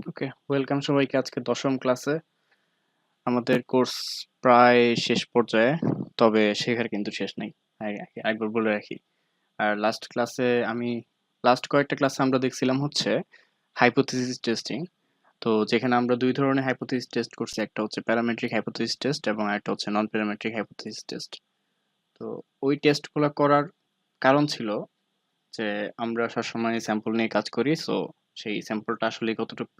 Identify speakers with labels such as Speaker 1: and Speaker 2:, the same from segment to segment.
Speaker 1: ওকে, welcome সবাইকে আজকে 10ম ক্লাসে। আমাদের কোর্স প্রায় শেষ পর্যায়ে, তবে শেখার কিন্তু শেষ নেই। একবার বলে রাখি। আর লাস্ট কয়েকটা ক্লাসে আমরা দেখছিলাম হচ্ছে হাইপোথিসিস টেস্টিং। তো যেখানে আমরা দুই ধরনের হাইপোথিসিস টেস্ট করছি, একটা হচ্ছে প্যারামেট্রিক হাইপোথিসিস টেস্ট এবং একটা হচ্ছে নন প্যারামেট্রিক হাইপোথিসিস টেস্ট। তো ওই টেস্টগুলো করার কারণ ছিল যে আমরা সবসময় স্যাম্পল নিয়ে কাজ করি, সো সেই স্যাম্পলটা আসলে কতটুকু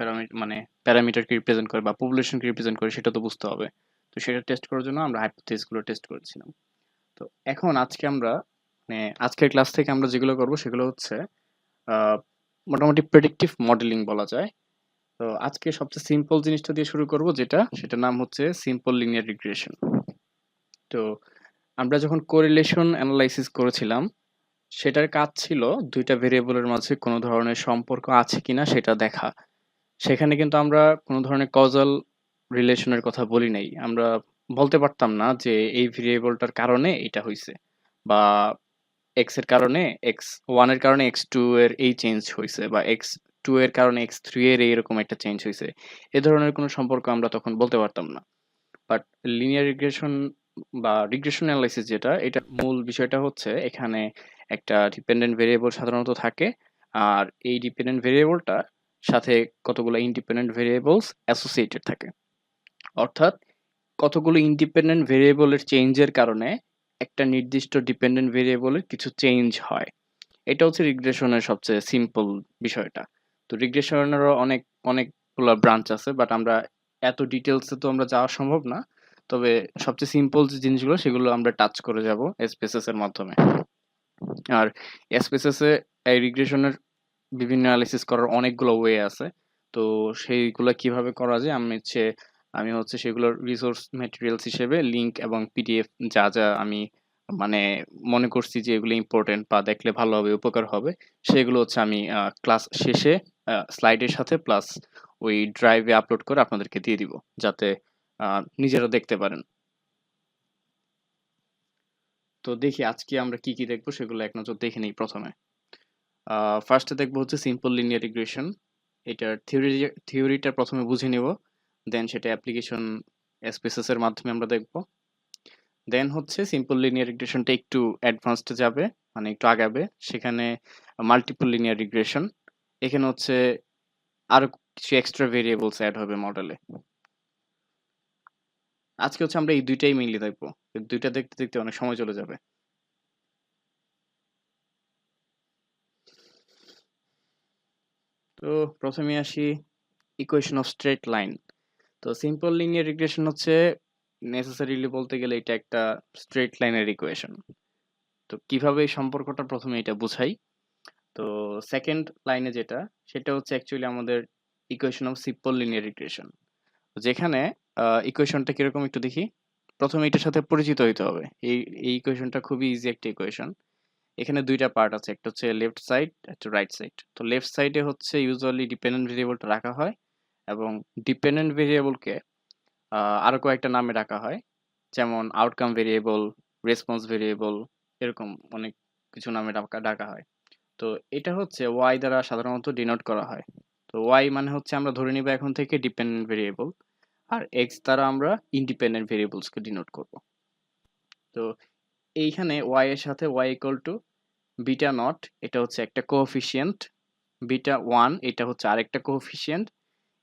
Speaker 1: প্যারামিটারকে রিপ্রেজেন্ট করে বা পপুলেশনকে রিপ্রেজেন্ট করে সেটা তো বুঝতে হবে। তো সেটা টেস্ট করার জন্য আমরা হাইপোথিসিস গুলো টেস্ট করেছিলাম। তো এখন আজকে আমরা আজকের ক্লাস থেকে আমরা যেগুলো করব সেগুলো হচ্ছে আহ, মোটামুটি প্রেডিক্টিভ মডেলিং বলা যায়। তো আজকে সবচেয়ে সিম্পল জিনিসটা দিয়ে শুরু করব, সেটার নাম হচ্ছে সিম্পল লিনিয়ার রিগ্রেশন। তো আমরা যখন কোরিলেশন অ্যানালাইসিস করেছিলাম, সেটার কাজ ছিল দুইটা ভেরিয়েবলের মাঝে কোনো ধরনের সম্পর্ক আছে কিনা সেটা দেখা। সেখানে কিন্তু আমরা কোনো ধরনের কজাল রিলেশনের কথা বলি নাই। আমরা বলতে পারতাম না যে এই ভেরিয়েবলটার কারণে এটা হইছে, বা এক্স এর কারণে এক্স ওয়ান এর কারণে এক্স টু এর এই চেঞ্জ হয়েছে, বা এক্স টু এর কারণে এক্স থ্রি এর এইরকম একটা চেঞ্জ হয়েছে। এ ধরনের কোনো সম্পর্ক আমরা তখন বলতে পারতাম না। বাট লিনিয়ার রিগ্রেশন বা রিগ্রেশন অ্যানালাইসিস, এটা মূল বিষয়টা হচ্ছে এখানে একটা ডিপেন্ডেন্ট ভেরিয়েবল সাধারণত থাকে, আর এই ডিপেন্ডেন্ট ভেরিয়েবলটা সাথে কতগুলো ইন্ডিপেন্ডেন্ট ভেরিয়েবলস অ্যাসোসিয়েটেড থাকে। অর্থাৎ কতগুলো ইন্ডিপেন্ডেন্ট ভেরিয়েবলের চেঞ্জের কারণে একটা নির্দিষ্ট ডিপেন্ডেন্ট ভেরিয়েবলের কিছু চেঞ্জ হয়। এটা হচ্ছে রিগ্রেশনের সবচেয়ে সিম্পল বিষয়টা। তো রিগ্রেশনেরও অনেকগুলো ব্রাঞ্চ আছে, বাট আমরা এত ডিটেলসে তো আমরা যাওয়া সম্ভব না। তবে সবচেয়ে সিম্পল যে জিনিসগুলো সেগুলো আমরা টাচ করে যাব এসপেসেস এর মাধ্যমে। আর এসপেসেস এ এই রিগ্রেশনের বিভিন্ন অ্যানালিসিস করার অনেকগুলো ওয়ে আছে। তো সেইগুলো কিভাবে করা যায়, আমি হচ্ছে সেগুলোর রিসোর্স ম্যাটেরিয়ালস হিসেবে লিংক এবং পিডিএফ যা যা আমি মানে মনে করছি যে এগুলো ইম্পর্টেন্ট বা দেখলে ভালো হবে, উপকার হবে, সেগুলো হচ্ছে আমি ক্লাস শেষে স্লাইডের সাথে প্লাস ওই ড্রাইভে আপলোড করে আপনাদেরকে দিয়ে দিব, যাতে নিজেরা দেখতে পারেন। তো দেখি আজকে আমরা কি কি দেখবো সেগুলো এক নজর দেখে নিই। প্রথমে ফার্স্টে দেখবো হচ্ছে সিম্পল লিনিয়ার রিগ্রেশন। এটার থিওরিটা প্রথমে বুঝে নিব, দেন সেটা অ্যাপ্লিকেশন স্পেসেস এর মাধ্যমে আমরা দেখব। দেন হচ্ছে সিম্পল লিনিয়ার রিগ্রেশনটা একটু অ্যাডভান্সড যাবে, মানে একটু আগাবে। সেখানে মাল্টিপল লিনিয়ার রিগ্রেশন, এখানে হচ্ছে আরো কিছু এক্সট্রা ভেরিয়েবলস অ্যাড হবে মডেলে। আজকে হচ্ছে আমরা এই দুইটাই মেইনলি দেখবো। এই দুইটা দেখতে দেখতে অনেক সময় চলে যাবে। তো প্রথমে আসি ইকুয়েশন অফ স্ট্রেট লাইন। তো সিম্পল লিনিয়ার রিগ্রেশন হচ্ছে নেসেসারিলি বলতে গেলে এটা একটা স্ট্রেট লাইনের ইকুয়েশন। তো কিভাবে এই সম্পর্কটা, প্রথমে এটা বুঝাই। তো সেকেন্ড লাইনে যেটা, সেটা হচ্ছে অ্যাকচুয়ালি আমাদের equation of simple linear regression. যেখানে ইকুয়েশনটা কিরকম একটু দেখি। প্রথমে এটার সাথে পরিচিত হইতে হবে। এই ইকুয়েশনটা খুবই ইজি একটা ইকুয়েশন। এখানে দুইটা পার্ট আছে, একটা হচ্ছে লেফট সাইড, একটা রাইট সাইড। তো লেফট সাইডে হচ্ছে ইউজুয়ালি ডিপেন্ডেন্ট ভেরিয়েবলটা রাখা হয়, এবং ডিপেন্ডেন্ট ভেরিয়েবলকে আরো কয়েকটা নামে ডাকা হয়, যেমন আউটকাম ভেরিয়েবল, রেসপন্স ভেরিয়েবল, এরকম অনেক কিছু নামে ডাকা ডাকা হয়। তো এটা হচ্ছে ওয়াই দ্বারা সাধারণত ডিনোট করা হয়। তো ওয়াই মানে হচ্ছে আমরা ধরে নিব এখন থেকে ডিপেন্ডেন্ট ভেরিয়েবল, আর এক্স দ্বারা আমরা ইন্ডিপেন্ডেন্ট ভেরিয়েবলসকে ডিনোট করব। তো এইখানে ওয়াই এর সাথে Y equal to beta naught, এটা হচ্ছে একটা কোএফিসিয়েন্ট, বিটা ওয়ান এটা হচ্ছে আরেকটা কোএফিসিয়েন্ট।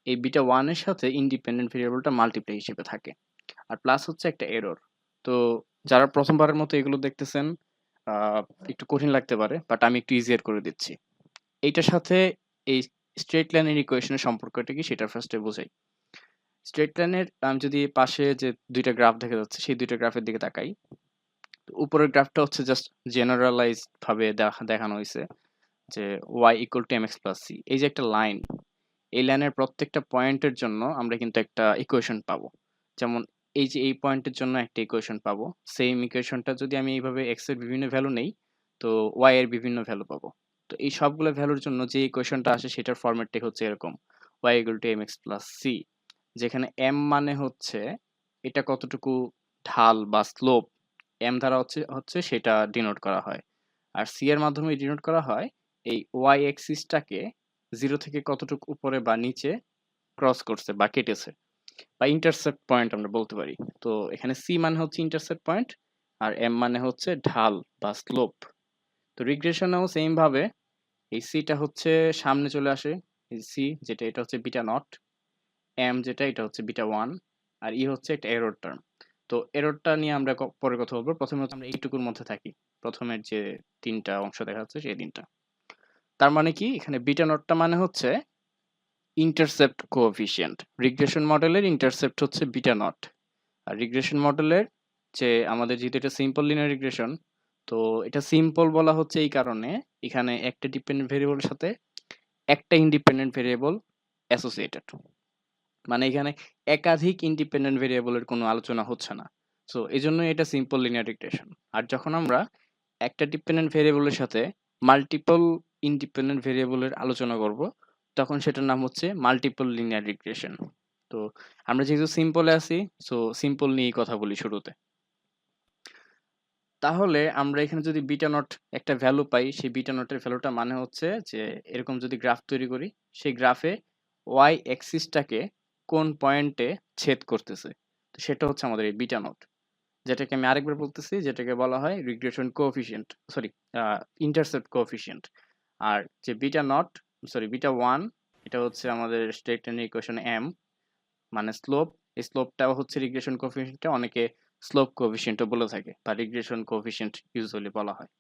Speaker 1: এই বিটা ওয়ান এর সাথে ইন্ডিপেন্ডেন্ট ভেরিয়েবলটা মাল্টিপ্লাই হিসেবে থাকে, আর প্লাস হচ্ছে একটা এরর। তো যারা প্রথমবারের মতো এগুলো দেখতেছেন, আহ, একটু কঠিন লাগতে পারে, বাট আমি একটু ইজিয়ার করে দিচ্ছি। এইটার সাথে এই স্ট্রেট লাইনের ইকুয়েশনের সম্পর্কটা কি সেটা ফার্স্টে বোঝাই। স্ট্রেট লাইনের আমি যদি পাশে যে দুইটা গ্রাফ দেখা যাচ্ছে সেই দুইটা গ্রাফের দিকে তাকাই, তো উপরের গ্রাফটা হচ্ছে জাস্ট জেনারেলাইজড ভাবে দেখানো হয়েছে যে y equal two mx plus c, এই যে একটা লাইন, এই লাইনের প্রত্যেকটা পয়েন্টের জন্য আমরা কিন্তু একটা ইকুয়েশন পাবো। যেমন এই যে এই পয়েন্টের জন্য একটা ইকুয়েশন পাবো, সেম ইকুয়েশনটা যদি আমি এইভাবে x এর বিভিন্ন ভ্যালু নেই, তো y এর বিভিন্ন ভ্যালু পাবো। তো এই সবগুলো ভ্যালুর জন্য যে ইকুয়েশনটা আসে সেটার ফরম্যাটটাই হচ্ছে এরকম, y equal two mx plus c, যেখানে m মানে হচ্ছে এটা কতটুকু ঢাল বা স্লোপ m দ্বারা হচ্ছে হচ্ছে সেটা ডিনোট করা হয়, আর c এর মাধ্যমে ডিনোট করা হয় এই y এক্সিসটাকে জিরো থেকে কতটুকু উপরে বা নিচে ক্রস করছে বা কেটেছে, বা ইন্টারসেপ্ট পয়েন্ট আমরা বলতে পারি। তো এখানে সি মানে হচ্ছে ইন্টারসেপ্ট পয়েন্ট, আর এম মানে হচ্ছে ঢাল বা স্লোপ। তো রিগ্রেশনেও সেম ভাবে এই সিটা হচ্ছে সামনে চলে আসে, এই সি যেটা এটা হচ্ছে বিটা নট, এম যেটা এটা হচ্ছে বিটা ওয়ান, আর ই হচ্ছে একটা এরর টার্ম। তো এররটা নিয়ে আমরা পরে কথা বলবো। প্রথমে হচ্ছে আমরা এইটুকুর মধ্যে থাকি, প্রথমের যে তিনটা অংশ দেখা যাচ্ছে সেই তিনটা। তার মানে কি, এখানে বিটা নটটা মানে হচ্ছে ইন্টারসেপ্ট কোএফিসিয়েন্ট। রিগ্রেশন মডেলের ইন্টারসেপ্ট হচ্ছে বিটা নট। আর রিগ্রেশন মডেলের যে আমাদের যেহেতু এটা সিম্পল লিনিয়ার রিগ্রেশন, তো এটা সিম্পল বলা হচ্ছে এই কারণে এখানে একটা ডিপেন্ডেন্ট ভেরিয়েবলের সাথে একটা ইন্ডিপেন্ডেন্ট ভেরিয়েবল অ্যাসোসিয়েটেড, মানে এখানে একাধিক ইন্ডিপেন্ডেন্ট ভেরিয়েবলের কোনো আলোচনা হচ্ছে না। সো এই জন্য এটা সিম্পল লিনিয়ার রিগ্রেশন। আর যখন আমরা একটা ডিপেন্ডেন্ট ভেরিয়েবলের সাথে মাল্টিপল ইন্ডিপেন্ডেন্ট ভেরিয়েবলের আলোচনা করব, তখন সেটার নাম হচ্ছে মাল্টিপল লিনিয়ার রিগ্রেশন। তো আমরা যেহেতু সিম্পলে আছি, সো সিম্পল নিয়েই কথা বলি শুরুতে। তাহলে আমরা এখানে যদি বিটা নট একটা ভ্যালু পাই, সেই বিটা নটের ভ্যালুটা মানে হচ্ছে যে এরকম যদি গ্রাফ তৈরি করি, সেই গ্রাফে ওয়াই অ্যাক্সিসটাকে কোন পয়েন্টে ছেদ করতেছে, তো সেটা হচ্ছে আমাদের এই বিটা নট, যেটাকে আমি আরেকবার বলতেছি, যেটাকে বলা হয় regression coefficient, sorry intercept coefficient. আর যে beta nought, sorry beta one, এটা হচ্ছে আমাদের স্টেট ইকুয়েশন এম, মানে স্লোপ। এই স্লোপটাও হচ্ছে রিগ্রেশন কোএফিসিয়েন্টটা অনেকে স্লোপ কোএফিসিয়েন্টও বলে থাকে, বা রিগ্রেশন কোএফিসিয়েন্ট ইউজুয়ালি বলা হয়।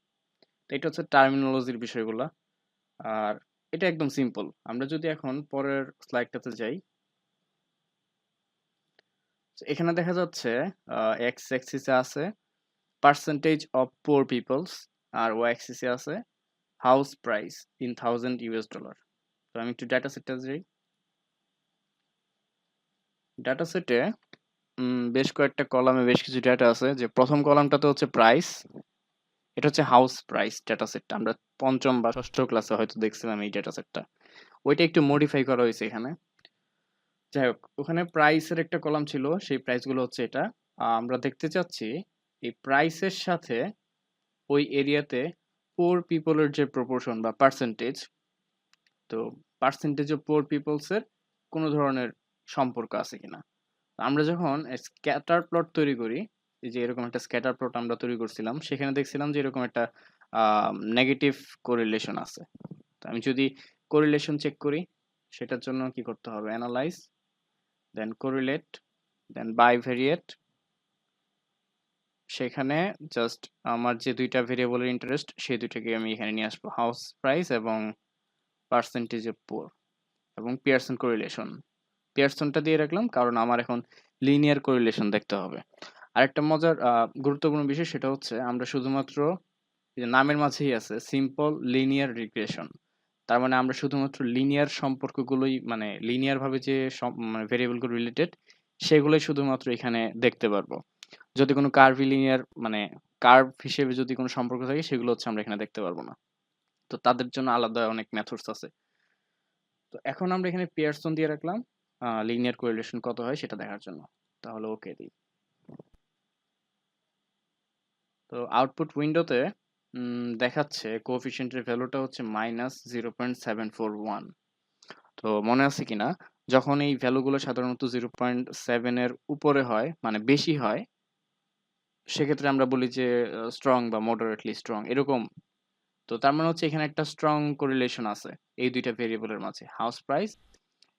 Speaker 1: তো এটা হচ্ছে টার্মিনোলজির বিষয়গুলো। আর এটা একদম সিম্পল। আমরা যদি এখন পরের স্লাইডটাতে যাই, তো এখানে দেখা যাচ্ছে এক্স অ্যাক্সিসে আছে পার্সেন্টেজ অফ পুয়ার পিপলস, আর ওয়াই অ্যাক্সিসে আছে হাউস প্রাইস ইন $1000 US। তো আমি একটু ডাটা সেটটা যাই। ডাটা সেটে বেশ কয়েকটা কলামে বেশ কিছু ডেটা আছে। যে প্রথম কলামটাতে হচ্ছে প্রাইস, এটা হচ্ছে হাউস প্রাইস ডেটা সেটটা। আমরা পঞ্চম বা ষষ্ঠ ক্লাসে হয়তো দেখছিলাম এই ডেটা সেটটা। ওইটা একটু মডিফাই করা হয়েছে এখানে। যাই হোক, ওখানে প্রাইসের একটা কলাম ছিল, সেই প্রাইসগুলো হচ্ছে এটা। আমরা দেখতে চাচ্ছি এই প্রাইসের সাথে ওই এরিয়াতে পোর পিপলের যে প্রপোর্শন বা পার্সেন্টেজ, তো পার্সেন্টেজ অফ পোর পিপলসের কোনো ধরনের সম্পর্ক আছে কিনা। আমরা যখন স্ক্যাটার প্লট তৈরি করি, এই যে এরকম একটা স্ক্যাটার প্লট আমরা তৈরি করছিলাম, সেখানে দেখছিলাম যে এরকম একটা নেগেটিভ কোরিলেশন আছে। তো আমি যদি কোরিলেশন চেক করি, সেটার জন্য কি করতে হবে, অ্যানালাইজ, দেন কোরিলেট, দেন বাইভেরিয়েট। সেখানে জাস্ট আমার যে দুইটা ভেরিয়েবলের ইন্টারেস্ট, সেই দুইটাকে আমি এখানে নিয়ে আসবো, হাউস প্রাইস এবং পার্সেন্টেজ অফ পুয়ার, এবং পিয়ারসন কোরিলেশন। পিয়ারসনটা দিয়ে রাখলাম কারণ আমার এখন লিনিয়ার কোরিলেশন দেখতে হবে। আরেকটা মজার গুরুত্বপূর্ণ বিষয় সেটা হচ্ছে আমরা শুধুমাত্র এই যে নামের মাঝেই আছে সিম্পল লিনিয়ার রিগ্রেশন, তার মানে আমরা শুধুমাত্র লিনিয়ার সম্পর্কগুলোই, মানে লিনিয়ার ভাবে যে মানে ভেরিয়েবলগুলো রিলেটেড, সেগুলোই শুধুমাত্র এখানে দেখতে পারবো। যদি কোনো কার্ভিলিনিয়ার মানে কার্ভ হিসেবে যদি কোনো সম্পর্ক থাকে, সেগুলো হচ্ছে আমরা এখানে দেখতে পারবো না। তো তাদের জন্য আলাদা অনেক মেথডস আছে। তো এখন আমরা এখানে পিয়ারসন দিয়ে রাখলাম লিনিয়ার কোরিলেশন কত হয় সেটা দেখার জন্য। তাহলে ওকে দিই। তো আউটপুট উইন্ডোতে দেখাচ্ছে কোএফিসিয়েন্টের ভ্যালুটা হচ্ছে -0.741। তো মনে আছে কিনা, যখন এই ভ্যালুগুলো সাধারণত 0.7 এর উপরে হয়, মানে বেশি হয়, সেক্ষেত্রে আমরা বলি যে স্ট্রং বা মডারেটলি স্ট্রং এরকম। তো তার মানে হচ্ছে এখানে একটা স্ট্রং কোরিলেশন আছে এই দুইটা ভেরিয়েবলের মাঝে, হাউস প্রাইস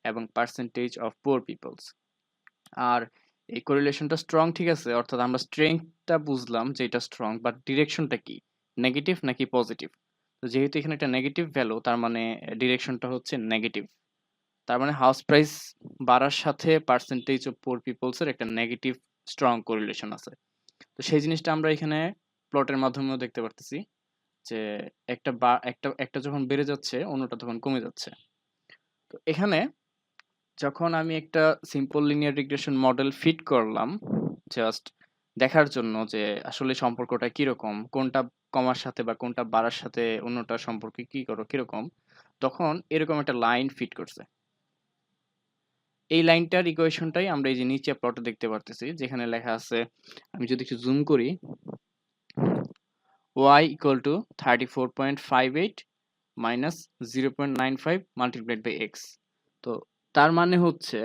Speaker 1: এবং পার্সেন্টেজ অফ পুয়ার পিপলস। আর এই কোরিলেশনটা স্ট্রং, ঠিক আছে, অর্থাৎ আমরা স্ট্রেংথটা বুঝলাম যে এটা স্ট্রং, বাট ডিরেকশনটা কি, নেগেটিভ নাকি পজিটিভ। তো যেহেতু এখানে একটা নেগেটিভ ভ্যালু, তার মানে ডিরেকশনটা হচ্ছে নেগেটিভ। তার মানে হাউস প্রাইস বাড়ার সাথে পার্সেন্টেজ অফ পুয়ার পিপলস এর একটা নেগেটিভ স্ট্রং কোরিলেশন আছে। তো সেই জিনিসটা আমরা এখানে প্লটের মাধ্যমেও দেখতে পারতেছি যে একটা বা একটা একটা যখন বেড়ে যাচ্ছে, অন্যটা তখন কমে যাচ্ছে। তো এখানে যখন আমি একটা simple linear regression model fit করলাম, জাস্ট দেখার জন্য যে আসলে সম্পর্কটা কিরকম, কোনটা কমার সাথে বা কোনটা বাড়ার সাথে অন্যটার সম্পর্কে কিরকম, তখন এরকম একটা লাইন ফিট করছে। এই লাইনটার ইকুয়েশনটাই আমরা এই যে নিচে প্লটে দেখতে পারতেছি, যেখানে লেখা আছে, আমি যদি একটু জুম করি, y equal to 34.58 minus 0.95 multiplied by x। তো তার মানে হচ্ছে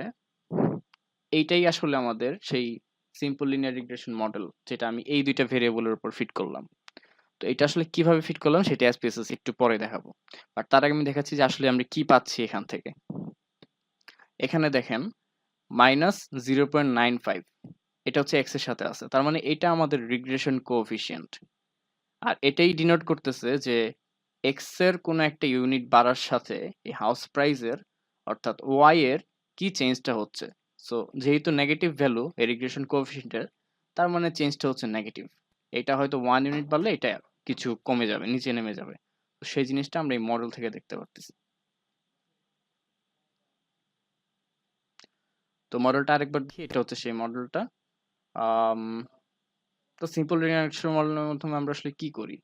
Speaker 1: এইটাই আসলে আমাদের সেই সিম্পল লিনিয়ার রিগ্রেশন মডেল, যেটা আমি এই দুইটা ভেরিয়েবলের উপর ফিট করলাম। তো এটা আসলে কিভাবে ফিট করলাম সেটা এসপিএসএস একটু পরে দেখাবো। আর তার আগে আমি দেখাচ্ছি যে আসলে আমরা কি পাচ্ছি এখান থেকে। এখানে দেখেন -0.95, এটা হচ্ছে এক্স এর সাথে আছে, তার মানে এটা আমাদের রিগ্রেশন কোএফিসিয়েন্ট। আর এটাই ডিনোট করতেছে যে এক্স এর কোনো একটা ইউনিট বাড়ার সাথে এই হাউস প্রাইসের অর্থাৎ ওয়াই এর কি চেঞ্জটা হচ্ছে। সো যেহেতু নেগেটিভ ভ্যালু এই রিগ্রেশন কোএফিসিয়েন্টের, তার মানে চেঞ্জটা হচ্ছে নেগেটিভ। এটা হয়তো 1 ইউনিট বাড়লে এটা কিছু কমে যাবে, নিচে নেমে যাবে। তো সেই জিনিসটা আমরা এই মডেল থেকে দেখতে পারতেছি। তো মডেলটা আরেকবার দেখি, এটা হচ্ছে সেই মডেলটা। আম, তো সিম্পল লিনিয়ার রিগ্রেশন মডেলের মাধ্যমে আমরা আসলে কি করি?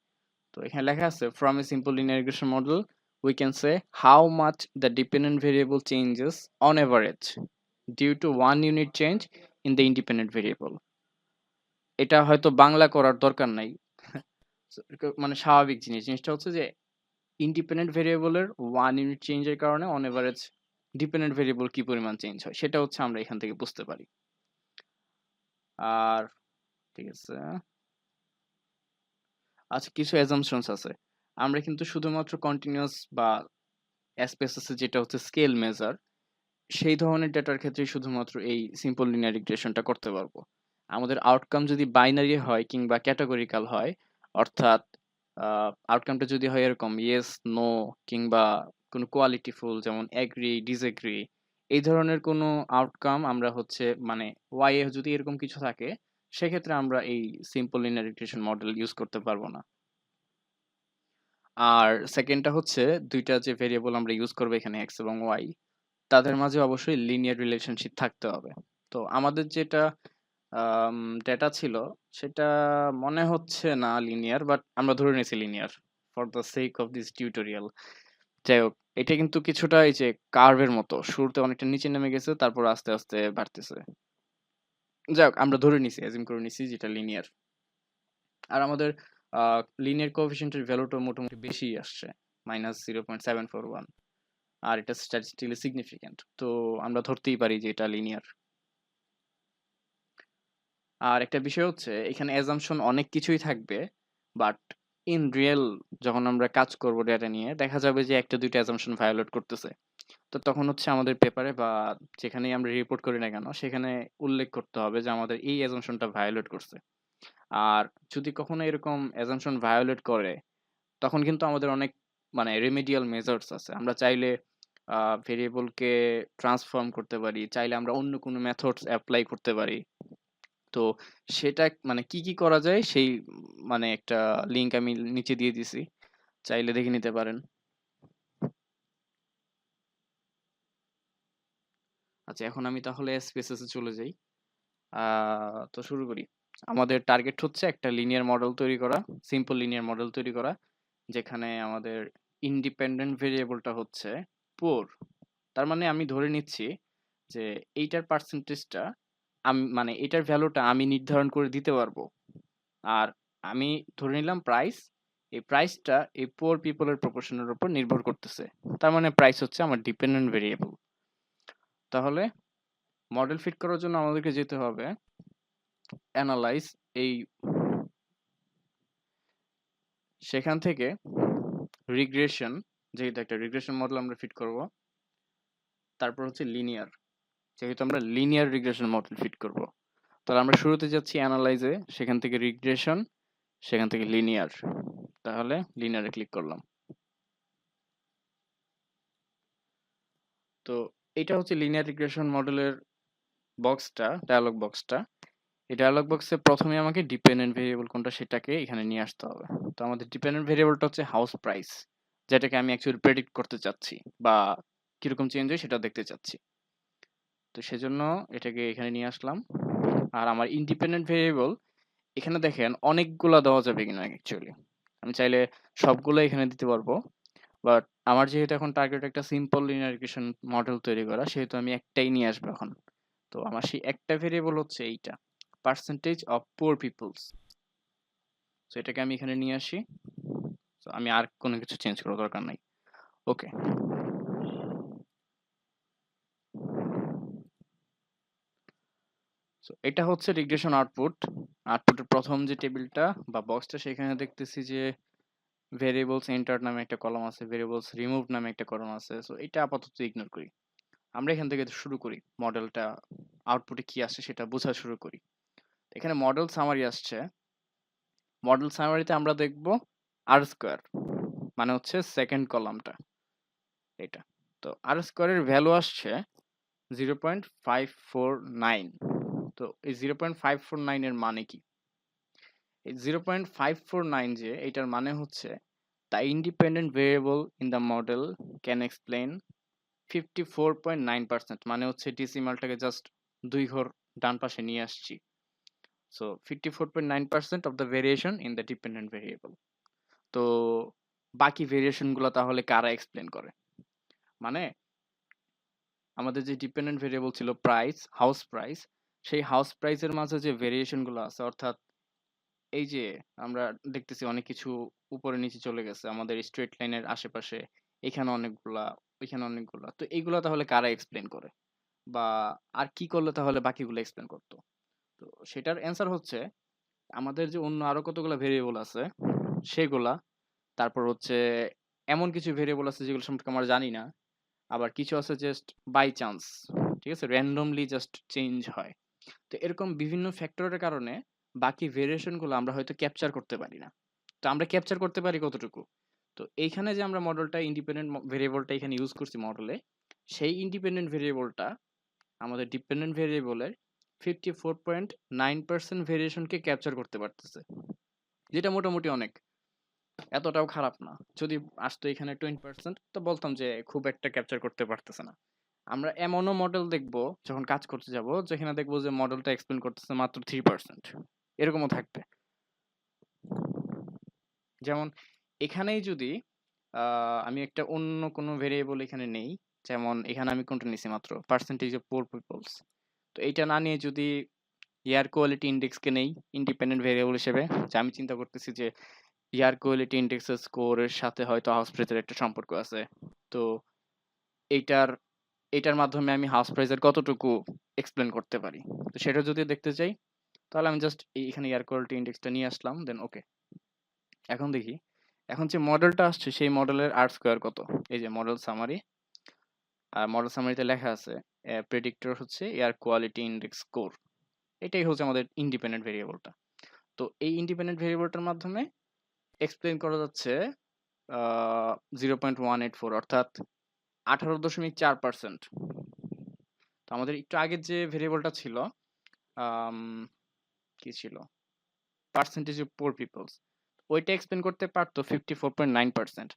Speaker 1: তো এখানে লেখা আছে from a simple linear regression model we can say how much the dependent variable changes on average due to one unit change in the independent variable. এটা হয়তো বাংলা করার দরকার নাই। মানে স্বাভাবিক জিনিস, জিনিসটা হচ্ছে যে ইন্ডিপেন্ডেন্ট ভেরিয়েবলের ওয়ান ইউনিট চেঞ্জের কারণে অন এভারেজ ডিপেন্ডেন্ট ভেরিয়েবল কি পরিমাণ চেঞ্জ হয় সেটা হচ্ছে আমরা এখান থেকে বুঝতে পারি। আর ঠিক আছে, আচ্ছা কিছু অ্যাজাম্পশনস আছে। আমরা কিন্তু শুধুমাত্র কন্টিনিউয়াস বা এসপিএসএস যেটা হচ্ছে স্কেল মেজার, সেই ধরনের ডেটার ক্ষেত্রে শুধুমাত্র এই সিম্পল লিনিয়ার রিগ্রেশনটা করতে পারবো। আমাদের আউটকাম যদি বাইনারি হয় কিংবা ক্যাটাগরিক্যাল হয়, অর্থাৎ আউটকামটা যদি হয় এরকম ইয়েস নো কিংবা কোনো কোয়ালিটিফুল যেমন এগ্রি ডিসএগ্রি, এই ধরনের কোনো আউটকাম আমরা হচ্ছে মানে ওয়াই এ যদি এরকম কিছু থাকে, সেক্ষেত্রে আমরা এই simple linear regression model use করতে পারবো না। আর সেকেন্ডটা হচ্ছে দুইটা যে ভেরিয়েবল আমরা ইউজ করবো এখানে এক্স এবং ওয়াই, তাদের মাঝে অবশ্যই লিনিয়ার রিলেশনশিপ থাকতে হবে। তো আমাদের যেটা ডেটা ছিল সেটা মনে হচ্ছে না লিনিয়ার, বাট আমরা ধরে নিয়েছি linear for the sake of this tutorial. যাই হোক, এটা কিন্তু কিছুটা এই যে কার্ভের মতো, শুরুতে অনেকটা নিচে নেমে গেছে, তারপর আস্তে আস্তে বাড়তেছে। যাই হোক, আমরা ধরে নিছি, অ্যাজিউম করে নিছি যেটা লিনিয়ার। আর আমাদের লিনিয়ার কোএফিসিয়েন্টের ভ্যালুটা মোটামুটি বেশি আসছে, -0.741। আর এটা স্ট্যাটিস্টিক্যালি সিগনিফিক্যান্ট, তো আমরা ধরতেই পারি যে এটা লিনিয়ার। আর একটা বিষয় হচ্ছে এখানে অ্যাজাম্পশন অনেক কিছুই থাকবে, বাট ইন রিয়েল যখন আমরা কাজ করব ডেটা নিয়ে, দেখা যাবে যে একটা দুইটা অ্যাজাম্পশন ভায়োলেট করতেছে। তো তখন হচ্ছে আমাদের পেপারে বা যেখানেই আমরা রিপোর্ট করি না কেন, সেখানে উল্লেখ করতে হবে যে আমাদের এই অ্যাজাম্পশনটা ভায়োলেট করছে। আর যদি কখনো এরকম অ্যাজাম্পশন ভায়োলেট করে, তখন কিন্তু আমাদের অনেক মানে রেমেডিয়াল মেজার্স আছে। আমরা চাইলে ভেরিয়েবলকে ট্রান্সফর্ম করতে পারি, চাইলে আমরা অন্য কোনো মেথডস অ্যাপ্লাই করতে পারি। তো সেটা মানে কি কি করা যায় সেই মানে একটা লিংক আমি নিচে দিয়ে দিছি, চাইলে দেখে নিতে পারেন। আচ্ছা, এখন আমি তাহলে এসপিএসএস এ চলে যাই। তো শুরু করি। আমাদের টার্গেট হচ্ছে একটা লিনিয়ার মডেল তৈরি করা, সিম্পল লিনিয়ার মডেল তৈরি করা, যেখানে আমাদের ইন্ডিপেন্ডেন্ট ভেরিয়েবলটা হচ্ছে পোর। তার মানে আমি ধরে নিচ্ছি যে এইটার পার্সেন্টেজটা আমি মানে এটার ভ্যালুটা আমি নির্ধারণ করে দিতে পারবো। আর আমি ধরে নিলাম প্রাইস, এই প্রাইসটা এই পুয়ার পিপলের প্রপোর্শনের উপর নির্ভর করতেছে। তার মানে প্রাইস হচ্ছে আমার ডিপেন্ডেন্ট ভেরিয়েবল। তাহলে মডেল ফিট করার জন্য আমাদেরকে যেতে হবে অ্যানালাইজ, এই সেখান থেকে রিগ্রেশন, যেহেতু একটা রিগ্রেশন মডেল আমরা ফিট করব, তারপর হচ্ছে লিনিয়ার, যেহেতু আমরা লিনিয়ার রিগ্রেশন মডেল ফিট করব। তাহলে আমরা শুরুতে যাচ্ছি অ্যানালাইজে, সেখান থেকে রিগ্রেশন, সেখান থেকে লিনিয়ার। তাহলে লিনিয়ারে ক্লিক করলাম। তো এটা হচ্ছে লিনিয়ার রিগ্রেশন মডেলের বক্সটা, ডায়ালগ বক্সটা। এই ডায়ালগ বক্সে প্রথমে আমাকে ডিপেন্ডেন্ট ভেরিয়েবল কোনটা সেটাকে এখানে নিয়ে আসতে হবে। তো আমাদের ডিপেন্ডেন্ট ভেরিয়েবলটা হচ্ছে হাউস প্রাইস, যেটাকে আমি অ্যাকচুয়ালি প্রেডিক্ট করতে চাচ্ছি বা কিরকম চেঞ্জ হয় সেটা দেখতে চাচ্ছি। তো সেজন্য এটাকে এখানে নিয়ে আসলাম। আর আমার ইন্ডিপেন্ডেন্ট ভেরিয়েবল এখানে দেখেন অনেকগুলা দেওয়া যাবে কিনা অ্যাকচুয়ালি, আমি চাইলে সবগুলো এখানে দিতে পারবো, বাট আমার যেহেতু এখন টার্গেট একটা সিম্পল লিনিয়ার রিগ্রেশন মডেল তৈরি করা, সেহেতু আমি একটাই নিয়ে আসবো এখন। তো আমার সেই একটা ভেরিয়েবল হচ্ছে এইটা, পার্সেন্টেজ অফ পুয়ার পিপলস। তো এটাকে আমি এখানে নিয়ে আসি। তো আমি আর কোনো কিছু চেঞ্জ করার দরকার নাই। ওকে, তো এটা হচ্ছে রিগ্রেশন আউটপুট। আউটপুটের প্রথম যে টেবিলটা বা বক্সটা সেখানে দেখতেছি যে ভেরিয়েবলস এন্টার্ড নামে একটা কলাম আছে, ভেরিয়েবলস রিমুভড নামে একটা কলাম আছে। সো এটা আপাতত ইগনোর করি। আমরা এখান থেকে শুরু করি মডেলটা আউটপুটে কি আসছে সেটা বোঝা শুরু করি। এখানে মডেল সামারি আসছে। মডেল সামারিতে আমরা দেখব আর স্কোয়ার মানে হচ্ছে সেকেন্ড কলামটা এটা। তো আর স্কোয়ারের ভ্যালু আসছে 0.549। তো এই 0.549 এর মানে কি? এই 0.549 যে এটার মানে হচ্ছে the independent variable in the model can explain 54.9%, মানে হচ্ছে ডিসিমালটাকে জাস্ট 2 ঘর ডান পাশে নিয়ে আসছি। So 54.9% of the variation in the dependent variable. তো বাকি ভেরিয়েশন গুলো তাহলে কারা এক্সপ্লেন করে? মানে আমাদের যে ডিপেন্ডেন্ট ভেরিয়েবল ছিল প্রাইস, হাউস প্রাইস, সেই হাউস প্রাইসের মাঝে যে ভেরিয়েশন গুলো আছে, অর্থাৎ এই যে আমরা দেখতেছি অনেক কিছু উপরে নিচে চলে গেছে আমাদের স্ট্রেট লাইনের আশেপাশে, এখানে অনেকগুলা, ওইখানে অনেকগুলা। তো এইগুলা তাহলে কারা এক্সপ্লেন করে, বা আর কি করলে তাহলে বাকিগুলো এক্সপ্লেন করতো? তো সেটার অ্যান্সার হচ্ছে আমাদের যে অন্য আরো কতগুলো ভেরিয়েবল আছে সেগুলা, তারপর হচ্ছে এমন কিছু ভেরিয়েবল আছে যেগুলো সম্পর্কে আমরা জানি না, আবার কিছু আছে জাস্ট বাই চান্স, ঠিক আছে, র্যান্ডমলি জাস্ট চেঞ্জ হয়। তো এরকম বিভিন্ন ফ্যাক্টরের কারণে বাকি ভেরিয়েশন গুলো আমরা হয়তো ক্যাপচার করতে পারি না। তো আমরা ক্যাপচার করতে পারি কতটুকু? তো এইখানে যে আমরা মডেলটা ইন্ডিপেন্ডেন্ট ভেরিয়েবলটা এখানে ইউজ করছি মডেলে, সেই ইন্ডিপেন্ডেন্ট ভেরিয়েবলটা আমাদের ডিপেন্ডেন্ট ভেরিয়েবলের 54.9% ভেরিয়েশনকে ক্যাপচার করতে পারতেছে, যেটা মোটামুটি অনেক, এতটাও খারাপ না। যদি আসতো এখানে 20% তো বলতাম যে খুব একটা ক্যাপচার করতে পারতেছে না। আমরা এমনও মডেল দেখবো যখন কাজ করতে যাব যেখানে দেখবো যে মডেলটা এক্সপ্লেন করতেছে মাত্র 3%, এরকমও থাকবে। যেমন এখানেই যদি আমি একটা অন্য কোনো ভেরিয়েবল এখানে নেই, যেমন এখানে আমি কোনটা নিছি মাত্র পার্সেন্টেজ অফ পোর পিপলস, তো এইটা না নিয়ে যদি এয়ার কোয়ালিটি ইন্ডেক্সকে নেই ইন্ডিপেন্ডেন্ট ভেরিয়েবল হিসেবে, যে আমি চিন্তা করতেছি যে এয়ার কোয়ালিটি ইন্ডেক্সের স্কোরের সাথে হয়তো হাউস প্রাইসের একটা সম্পর্ক আছে। তো এইটার এটার মাধ্যমে আমি হাউস প্রাইসের কতটুকু এক্সপ্লেন করতে পারি, তো সেটা যদি দেখতে চাই তাহলে আমি জাস্ট এখানে এয়ার কোয়ালিটি ইন্ডেক্সটা নিয়ে আসলাম, দেন ওকে। এখন দেখি এখন যে মডেলটা আসছে সেই মডেলের আর স্কোয়ার কত। এই যে মডেল সামারি, আর মডেল সামারিতে লেখা আছে প্রেডিক্টর হচ্ছে এয়ার কোয়ালিটি ইন্ডেক্স স্কোর, এটাই হচ্ছে আমাদের ইন্ডিপেন্ডেন্ট ভেরিয়েবলটা। তো এই ইন্ডিপেন্ডেন্ট ভেরিয়েবলটার মাধ্যমে এক্সপ্লেন করা যাচ্ছে 0.184, অর্থাৎ 18.4%। তো আমাদের একটু আগের যে ভেরিয়েবলটা ছিল আম, কি ছিল, পার্সেন্টেজ অফ পোর পিপলস, ওইটা এক্সপ্লেন করতে পারতো 54.9%,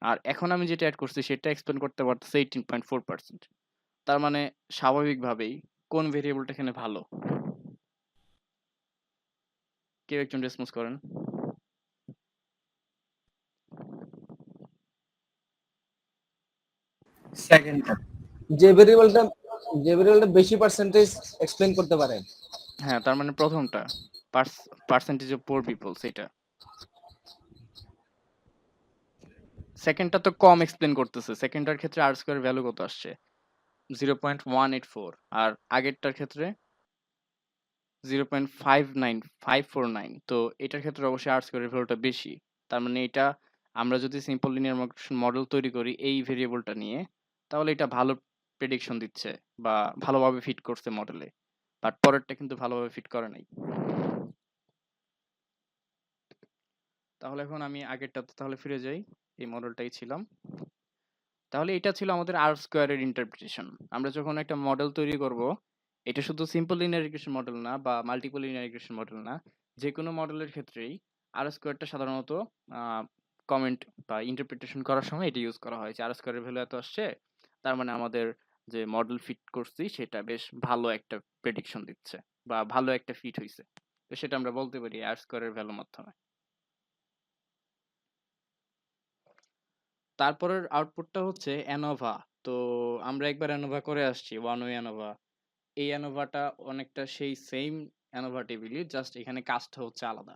Speaker 1: আর এখন আমি যেটা অ্যাড করছি সেটা এক্সপ্লেন করতে পারতেছে 18.4%। তার মানে স্বাভাবিকভাবেই কোন ভেরিয়েবলটা এখানে ভালো? কেউ একজন রেসপন্স করেন।
Speaker 2: সেকেন্ডটা, যে ভেরিয়েবলটা যে ভেরিয়েবলটা বেশি পার্সেন্টেজ এক্সপ্লেইন করতে পারে।
Speaker 1: হ্যাঁ, তার মানে প্রথমটা পার্সেন্টেজ অফ পোর পিপলস এটা। সেকেন্ডটা তো কম এক্সপ্লেন করতেছে, সেকেন্ডটার ক্ষেত্রে আর স্কোয়ার ভ্যালু কত আসছে 0.184, আর আগেরটার ক্ষেত্রে 0.59549। তো এটার ক্ষেত্রে অবশ্যই আর স্কোয়ারের ভ্যালুটা বেশি। তার মানে এটা আমরা যদি সিম্পল লিনিয়ার মডেল তৈরি করি এই ভেরিয়েবলটা নিয়ে, তাহলে এটা ভালো প্রেডিকশন দিচ্ছে বা ভালোভাবে ফিট করছে মডেলে, বাট পরেরটা কিন্তু ভালোভাবে ফিট করে নাই। তাহলে এখন আমি আগেরটাতে তাহলে ফিরে যাই, এই মডেলটাই ছিলাম। তাহলে এটা ছিল আমাদের আর স্কোয়ারের ইন্টারপ্রিটেশন। আমরা যখন একটা মডেল তৈরি করব, এটা শুধু সিম্পল লিনিয়ার রিগ্রেশন মডেল না বা মাল্টিপল লিনিয়ার রিগ্রেশন মডেল না, যে কোনো মডেলের ক্ষেত্রেই আর স্কোয়ারটা সাধারণত কমেন্ট বা ইন্টারপ্রিটেশন করার সময় এটা ইউজ করা হয় যে আর স্কোয়ারের ভ্যালু এত আসছে, তার মানে আমাদের যে মডেল ফিট করছি সেটা বেশ ভালো একটা প্রেডিকশন দিচ্ছে বা ভালো একটা ফিট হয়েছে। তো সেটা আমরা বলতে পারি আর স্কোয়ারের ভ্যালুর মাধ্যমে। তারপরের আউটপুটটা হচ্ছে অ্যানোভা। তো আমরা একবার অ্যানোভা করে আসছি, ওয়ান ওয়ে অ্যানোভা। এই অ্যানোভাটা অনেকটা সেই সেম অ্যানোভা টেবিলই, জাস্ট এখানে কাজটা হচ্ছে আলাদা।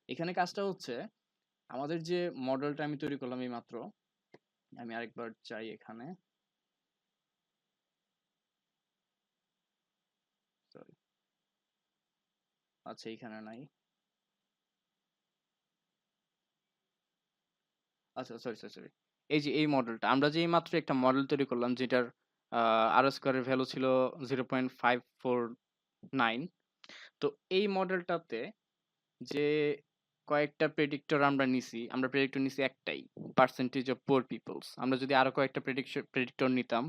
Speaker 1: এখানে কাজটা হচ্ছে আমাদের যে মডেলটা আমি তৈরি করলাম এই মাত্র, আমি আরেকবার চাই এখানে, সরি, আচ্ছা এখানে নাই। আচ্ছা সরি, সরি, সরি। এই যে এই মডেলটা আমরা যে এইমাত্র একটা মডেল তৈরি করলাম যেটার R² এর ভ্যালু ছিল 0.549। তো এই মডেলটাতে যে কয়েকটা প্রেডিক্টর আমরা নিছি, আমরা প্রেডিক্টর নিছি একটাই, পার্সেন্টেজ অফ পুয়ার পিপলস। আমরা যদি আরো কয়েকটা প্রেডিক্টর নিতাম,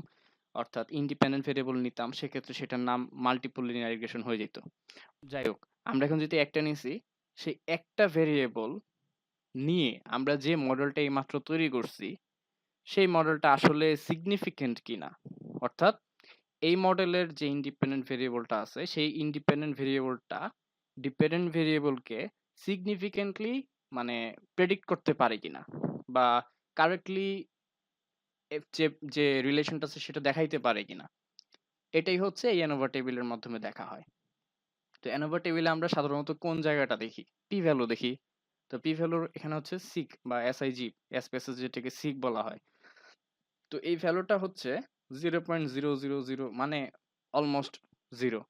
Speaker 1: অর্থাৎ ইন্ডিপেন্ডেন্ট ভেরিয়েবল নিতাম, সেক্ষেত্রে সেটার নাম মাল্টিপল লিনিয়ার রিগ্রেশন হয়ে যেত। যাই হোক, আমরা এখন যেহেতু একটা নিছি, সেই একটা ভেরিয়েবল নিয়ে আমরা যে মডেলটা এইমাত্র তৈরি করছি, সেই মডেলটা আসলে সিগনিফিকেন্ট কিনা, অর্থাৎ এই মডেলের যে ইন্ডিপেন্ডেন্ট ভেরিয়েবলটা আছে সেই ইন্ডিপেন্ডেন্ট ভেরিয়েবলটা ডিপেন্ডেন্ট ভেরিয়েবলকে সিগনিফিকেন্টলি মানে প্রেডিক্ট করতে পারে কিনা, বা কারেক্টলি যে যে রিলেশনটা আছে সেটা দেখাইতে পারে কিনা। এটাই হচ্ছে এই অ্যানোভা টেবিলের মাধ্যমে দেখা হয়। তো অ্যানোভা টেবিলে আমরা সাধারণত কোন জায়গাটা দেখি? পি ভ্যালু দেখি। তো পি ভ্যালুর এখানে হচ্ছে সিক বা এসআইজি, এসপেসেস যেটাকে সিক বলা হয়। তো এই ভ্যালুটা হচ্ছে 0.000 মানে অলমোস্ট জিরো।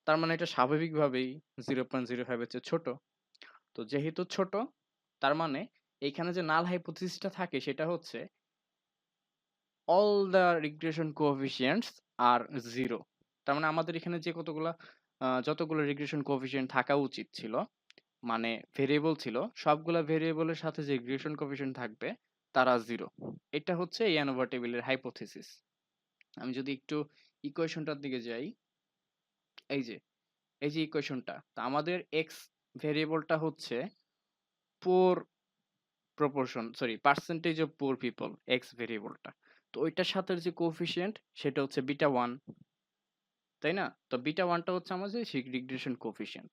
Speaker 1: তার মানে এটা স্বাভাবিকভাবেই 0.05 এর চেয়ে ছোট। তো যেহেতু ছোট, তার মানে এইখানে যে নাল হাইপোথিসিসটা থাকে সেটা হচ্ছে all the regression coefficients are zero. তার মানে আমাদের এখানে যে যতগুলো রিগ্রেশন কোএফিসিয়েন্ট থাকা উচিত ছিল, মানে ভেরিয়েবল ছিল, সবগুলা ভেরিয়েবলের সাথে যে রিগ্রেশন কোএফিসিয়েন্ট থাকবে তারা জিরো। এটা হচ্ছে এই অ্যানোভা টেবিলের হাইপোথিসিস। আমি যদি একটু ইকুয়েশনটার দিকে যাই, এই যে এই যে ইকুয়েশনটা, তা আমাদের এক্স ভেরিয়েবলটা হচ্ছে poor proportion, sorry, percentage of poor people, X ভেরিয়েবলটা। তো ওইটার সাথে যে কোএফিসিয়েন্ট সেটা হচ্ছে বিটা ওয়ান, তাই না? তো বিটা ওয়ানটা হচ্ছে আমাদের রিগ্রেশন কোএফিসিয়েন্ট।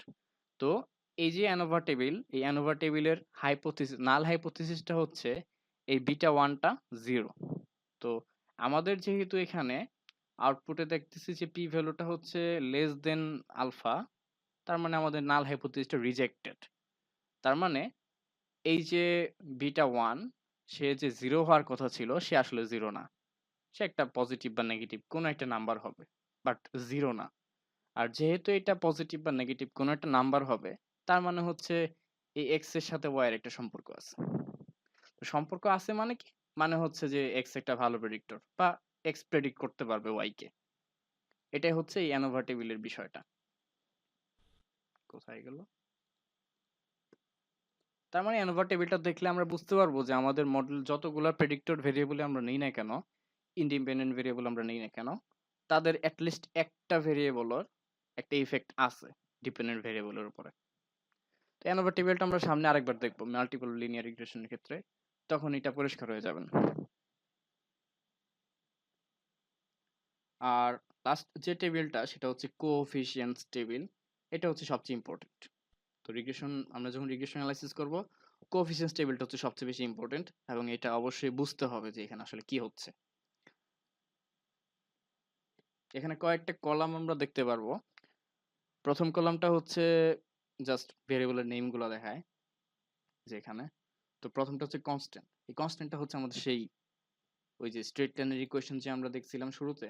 Speaker 1: তো এই যে অ্যানোভা টেবিল, এই অ্যানোভা টেবিলের হাইপোথিসিস, নাল হাইপোথিসিসটা হচ্ছে এই বিটা ওয়ানটা জিরো। তো আমাদের যেহেতু এখানে আউটপুটে দেখতেছি যে পি ভ্যালুটা হচ্ছে লেস দেন আলফা, তার মানে আমাদের নাল হাইপোথিসিসটা রিজেক্টেড। তার মানে এই যে বিটা ওয়ান, সে যে জিরো হওয়ার কথা ছিল সে আসলে জিরো না, সে একটা পজিটিভ বা নেগেটিভ কোনো একটা নাম্বার হবে, বাট জিরো না। আর যেহেতু এটা পজিটিভ বা নেগেটিভ কোনো একটা নাম্বার হবে, তার মানে হচ্ছে এই এক্স এর সাথে ওয়াই এর একটা সম্পর্ক আছে। তো সম্পর্ক আছে মানে কি? মানে হচ্ছে যে এক্স একটা ভালো প্রেডিক্টর, বা এক্স প্রেডিক্ট করতে পারবে ওয়াই কে। এটাই হচ্ছে এই অ্যানোভা টেবিলের বিষয়টা। কোথায় গেল? তার মানে অ্যানোভা টেবিলটা দেখলে আমরা বুঝতে পারবো যে আমাদের মডেল যতগুলা প্রেডিক্টর ভেরিয়েবল আমরা নেই না কেন, ইন্ডিপেন্ডেন্ট ভেরিয়েবল আমরা নেই না কেন, তাদের অ্যাটলিস্ট একটা ভেরিয়েবলের একটা ইফেক্ট আছে ডিপেন্ডেন্ট ভেরিয়েবলের উপরে। তো অ্যানোভা টেবিলটা আমরা সামনে আরেকবার দেখবো মাল্টিপল লিনিয়ার রিগ্রেশনের ক্ষেত্রে, তখন এটা পরিষ্কার হয়ে যাবেন। আর লাস্ট যে টেবিলটা সেটা হচ্ছে কোএফিসিয়েন্টস টেবিল। এটা হচ্ছে সবচেয়ে ইম্পর্টেন্ট। তো আমরা যখন রিগ্রেশন অ্যানালাইসিস করব, কোএফিসিয়েন্টস টেবিলটা হচ্ছে সবচেয়ে বেশি ইম্পর্টেন্ট, এবং এটা অবশ্যই বুঝতে হবে যে এখানে আসলে কি হচ্ছে। এখানে কয়েকটা কলাম আমরা দেখতে পারবো। প্রথম কলামটা হচ্ছে জাস্ট ভেরিয়েবলের নেম গুলো দেখায় যেখানে। তো প্রথমটা হচ্ছে কনস্ট্যান্ট। এই কনস্ট্যান্টটা হচ্ছে আমাদের সেই ওই যে স্ট্রেট লাইনের ইকুয়েশন যে আমরা দেখছিলাম শুরুতে,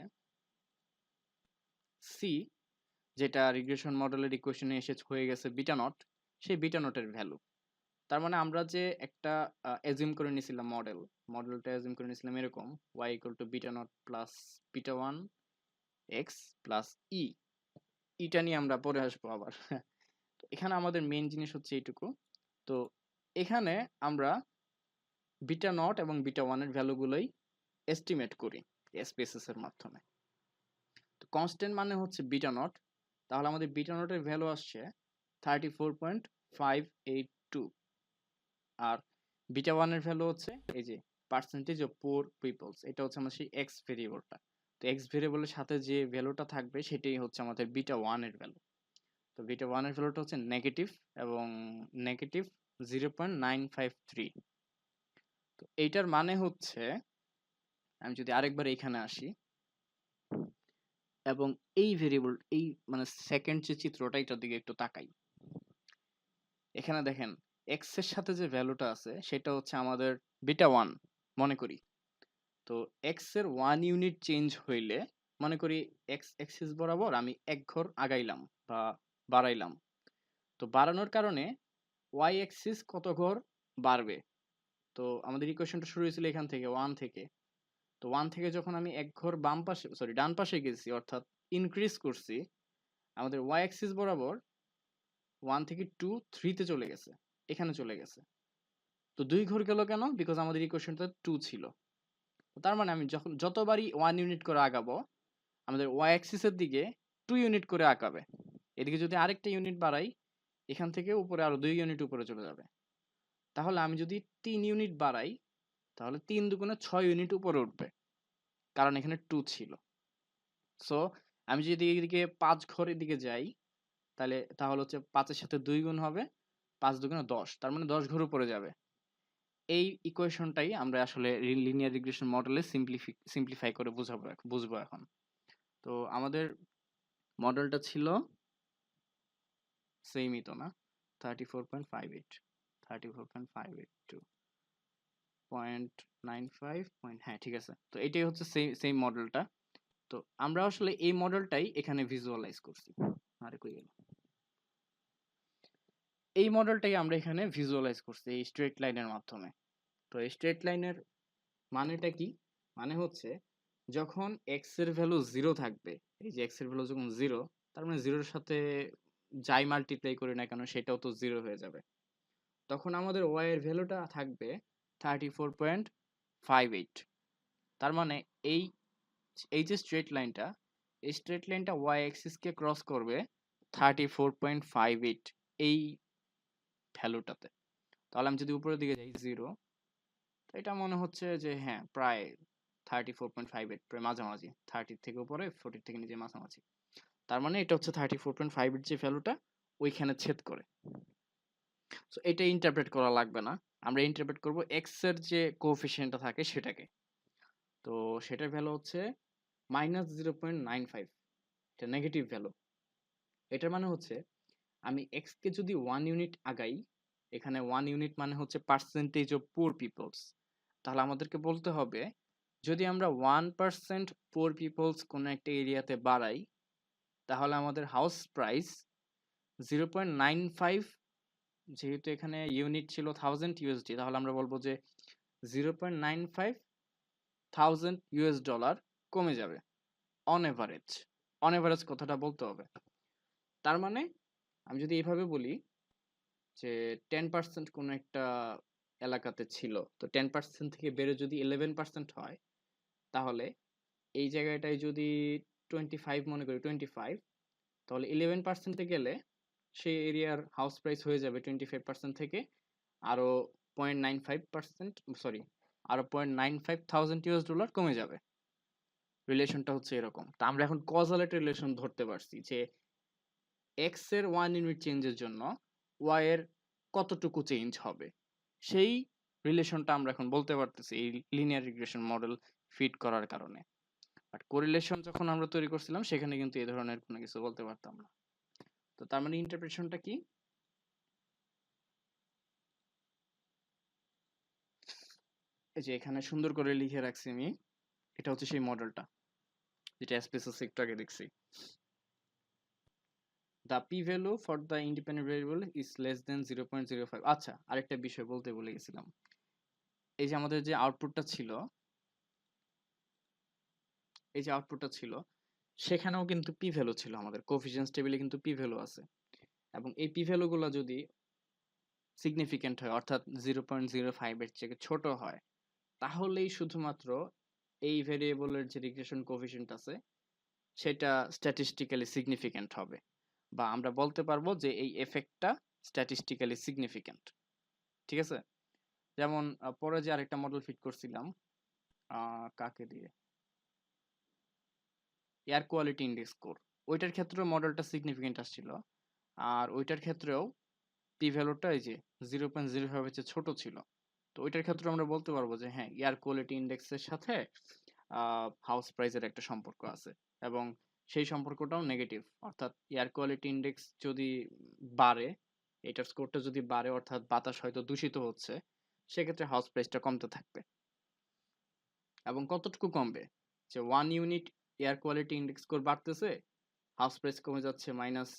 Speaker 1: সি, যেটা রিগ্রেশন মডেলের ইকুয়েশনে এসে হয়ে গেছে বিটা নট, সেই বিটা নটের ভ্যালু। তার মানে আমরা যে একটা অ্যাজিউম করে নিয়েছিলাম মডেলটা অ্যাজিউম করে নিয়েছিলাম এরকম, y equal to beta nought plus beta one X plus E. ইটা নিয়ে আমরা পরে আসবো আবার। তো এখানে আমাদের মেইন জিনিস হচ্ছে এইটুকু। তো এখানে আমরা বিটা নট এবং বিটা ওয়ানের ভ্যালুগুলোই এস্টিমেট করি এসপিএসএস এর মাধ্যমে। তো কনস্ট্যান্ট মানে হচ্ছে বিটা নট, তাহলে আমাদের বিটা নটের ভ্যালু আসছে 34.582। আর বিটা ওয়ানের ভ্যালু হচ্ছে এই যে পার্সেন্টেজ অফ পুয়ার পিপলস, এটা হচ্ছে আমাদের সেই এক্স ভেরিয়েবলটা। তো এক্স ভেরিয়েবলের সাথে যে ভ্যালুটা থাকবে সেটাই হচ্ছে আমাদের বিটা ওয়ানের ভ্যালু। তো বিটা ওয়ানের ভ্যালুটা হচ্ছে নেগেটিভ, এবং নেগেটিভ 0.953। তো এইটার মানে হচ্ছে, আমি যদি আরেকবার এইখানে আসি এবং এই ভেরিয়েবল, এই মানে সেকেন্ড যে চিত্রটা, এটার দিকে একটু তাকাই, এখানে দেখেন এক্স এর সাথে যে ভ্যালুটা আছে সেটা হচ্ছে আমাদের বিটা ওয়ান মনে করি। তো এক্স এর ওয়ান ইউনিট চেঞ্জ হইলে, মনে করি এক্স এক্সিস বরাবর আমি এক ঘর আগাইলাম বা বাড়াইলাম, তো বাড়ানোর কারণে ওয়াই অ্যাক্সিস কত ঘর বাড়বে। তো আমাদের ইকুয়েশনটা শুরু হয়েছিল এখান থেকে 1 থেকে। তো 1 থেকে যখন আমি এক ঘর বাম পাশে সরি ডান পাশে গেছি অর্থাৎ ইনক্রিজ করছি, আমাদের ওয়াই অ্যাক্সিস বরাবর 1 থেকে 2 3 তে চলে গেছে, এখানে চলে গেছে। তো 2 ঘর গেল কেন? বিকজ আমাদের ইকুয়েশনটা 2 ছিল। তো তার মানে আমি যখন যতবারই 1 ইউনিট করে আগাবো, আমাদের ওয়াই অ্যাক্সিসের দিকে 2 ইউনিট করে আগাবে। এদিকে যদি আরেকটা ইউনিট বাড়াই, এখান থেকে উপরে আরো 2 ইউনিট উপরে চলে যাবে। তাহলে আমি যদি 3 ইউনিট বাড়াই, তাহলে 3 দুগুণে 6 ইউনিট উপরে উঠবে, কারণ এখানে 2 ছিল। সো আমি যদি এদিকে 5 ঘরের দিকে যাই, তাহলে হচ্ছে 5 এর সাথে 2 গুণ হবে, 5 দুগুণে 10, তার মানে 10 ঘর উপরে যাবে। এই ইকুয়েশনটাই আমরা আসলে লিনিয়ার রিগ্রেশন মডেলে সিম্পলিফাই করে বুঝবো এখন। তো আমাদের মডেলটা ছিল সেমই তো না, 34.58 34.582 0.95 হ্যাঁ ঠিক আছে। তো এটাই হচ্ছে সেম মডেলটা। তো আমরা আসলে এই মডেলটাই এখানে ভিজুয়ালাইজ করছি। আরে কই গেল? এই মডেলটাই আমরা এখানে ভিজুয়ালাইজ করছি এই স্ট্রেট লাইনের মাধ্যমে। তো এই স্ট্রেট লাইনের মানেটা কি? মানে হচ্ছে যখন এক্স এর ভ্যালু 0 থাকবে, এই যে এক্স এর ভ্যালু যখন 0, তার মানে 0 এর সাথে যাই মাল্টিপ্লাই করি না কেন সেটাও তো 0 হয়ে যাবে। তখন আমাদের ওয়াই এর ভ্যালুটা থাকবে 34.58। তার মানে এই এই যে স্ট্রেট লাইনটা, এই স্ট্রেট লাইনটা ওয়াই অ্যাক্সিসকে ক্রস করবে 34.58 এই ভ্যালুটাতে। তাহলে আমি যদি উপরের দিকে যাই 0, তো এটা মনে হচ্ছে যে হ্যাঁ প্রায় 34.58, প্রায় মাঝামাঝি, 30 থেকে উপরে 40 থেকে নিচে মাঝামাঝি। তার মানে এটা হচ্ছে 34.5 এর যে ভ্যালুটা ওইখানে ছেদ করে। সো এটা ইন্টারপ্রেট করা লাগবে না, আমরা ইন্টারপ্রেট করব এক্স এর যে কোএফিসিয়েন্টটা থাকে সেটাকে। তো সেটার ভ্যালু হচ্ছে -0.95, এটা নেগেটিভ ভ্যালু। এটার মানে হচ্ছে আমি এক্স কে যদি 1 ইউনিট আগাই, এখানে 1 ইউনিট মানে হচ্ছে পার্সেন্টেজ অফ পুয়ার পিপলস, তাহলে আমাদেরকে বলতে হবে যদি আমরা 1% পুয়ার পিপলস কোনো একটা এরিয়াতে বাড়াই, তাহলে আমাদের হাউস প্রাইস 0.95, যেহেতু এখানে ইউনিট ছিল 1000 USD, তাহলে আমরা বলবো যে 0.95 থাউজেন্ড ইউএস ডলার কমে যাবে অন এভারেজ। অন এভারেজ কথাটা বলতে হবে। তার মানে আমি যদি এইভাবে বলি যে 10% কোনো একটা এলাকাতে ছিল, তো 10% থেকে বেড়ে যদি 11% হয়, তাহলে এই জায়গাটায় যদি 25 মনে করি, 25, তাহলে 11%-এ গেলে সেই এরিয়ার হাউস প্রাইস হয়ে যাবে 25% থেকে আরো 0.95%, সরি, আরো 0.95 থাউজেন্ড ইউএস ডলার কমে যাবে। রিলেশনটা হচ্ছে এরকম। তা আমরা এখন কজালিটি রিলেশন ধরতে পারছি যে এক্স এর 1 ইউনিট চেঞ্জের জন্য ওয়াই এর কতটুকু চেঞ্জ হবে, সেই রিলেশনটা আমরা এখন বলতে পারতেছি এই লিনিয়ার রিগ্রেশন মডেল ফিট করার কারণে। বাট কোরিলেশন যখন আমরা তৈরি করছিলাম সেখানে কিন্তু এই ধরনের কোনো কিছু বলতে পারতাম না। তো তার মানে ইন্টারপ্রিটেশনটা কি? এই যে এখানে সুন্দর করে লিখে রাখছি আমি, এটা হচ্ছে সেই মডেলটা যেটা এসপ্রেসোস একটু আগে দেখছি। The P value for the independent variable is less than 0.05। আচ্ছা, আরেকটা বিষয় বলতে ভুলে গেছিলাম। এই যে আমাদের যে আউটপুটটা ছিল, এই যে আউটপুটটা ছিল সেখানেও কিন্তু পি ভ্যালু ছিল, আমাদের কোএফিসিয়েন্টস টেবিলে কিন্তু পি ভ্যালু আছে। এবং এই পি ভ্যালুগুলো যদি সিগনিফিক্যান্ট হয় অর্থাৎ 0.05 এর থেকে ছোট হয়, তাহলেই শুধুমাত্র এই ভেরিয়েবলের যে রিগ্রেশন কোএফিসিয়েন্ট আছে সেটা স্ট্যাটিস্টিক্যালি সিগনিফিক্যান্ট হবে, বা আমরা বলতে পারবো যে এই এফেক্টটা স্ট্যাটিস্টিক্যালি সিগনিফিক্যান্ট। ঠিক আছে? যেমন পরে যে আরেকটা মডেল ফিট করছিলাম, কাকে দিয়ে, এয়ার কোয়ালিটি ইন্ডেক্স স্কোর, ওইটার ক্ষেত্রেও মডেলটা সিগনিফিক্যান্ট আসছিল। আর ওইটার ক্ষেত্রেও পি ভ্যালুটা এই যে 0.05 এর চেয়ে ছোট ছিল। তো ওইটার ক্ষেত্রে আমরা বলতে পারবো যে হ্যাঁ এয়ার কোয়ালিটি ইন্ডেক্সের সাথে হাউস প্রাইসের একটা সম্পর্ক আছে, এবং সেই সম্পর্কটাও নেগেটিভ। অর্থাৎ এয়ার কোয়ালিটি ইন্ডেক্স যদি বাড়ে, এটার স্কোরটা যদি বাড়ে, অর্থাৎ বাতাস হয়তো দূষিত হচ্ছে, সেক্ষেত্রে হাউস প্রাইসটা কমতে থাকবে। এবং কতটুকু কমবে? যে 1 unit air quality index score বাড়তেছে, হাউস প্রাইস কমে যাচ্ছে মাইনাস,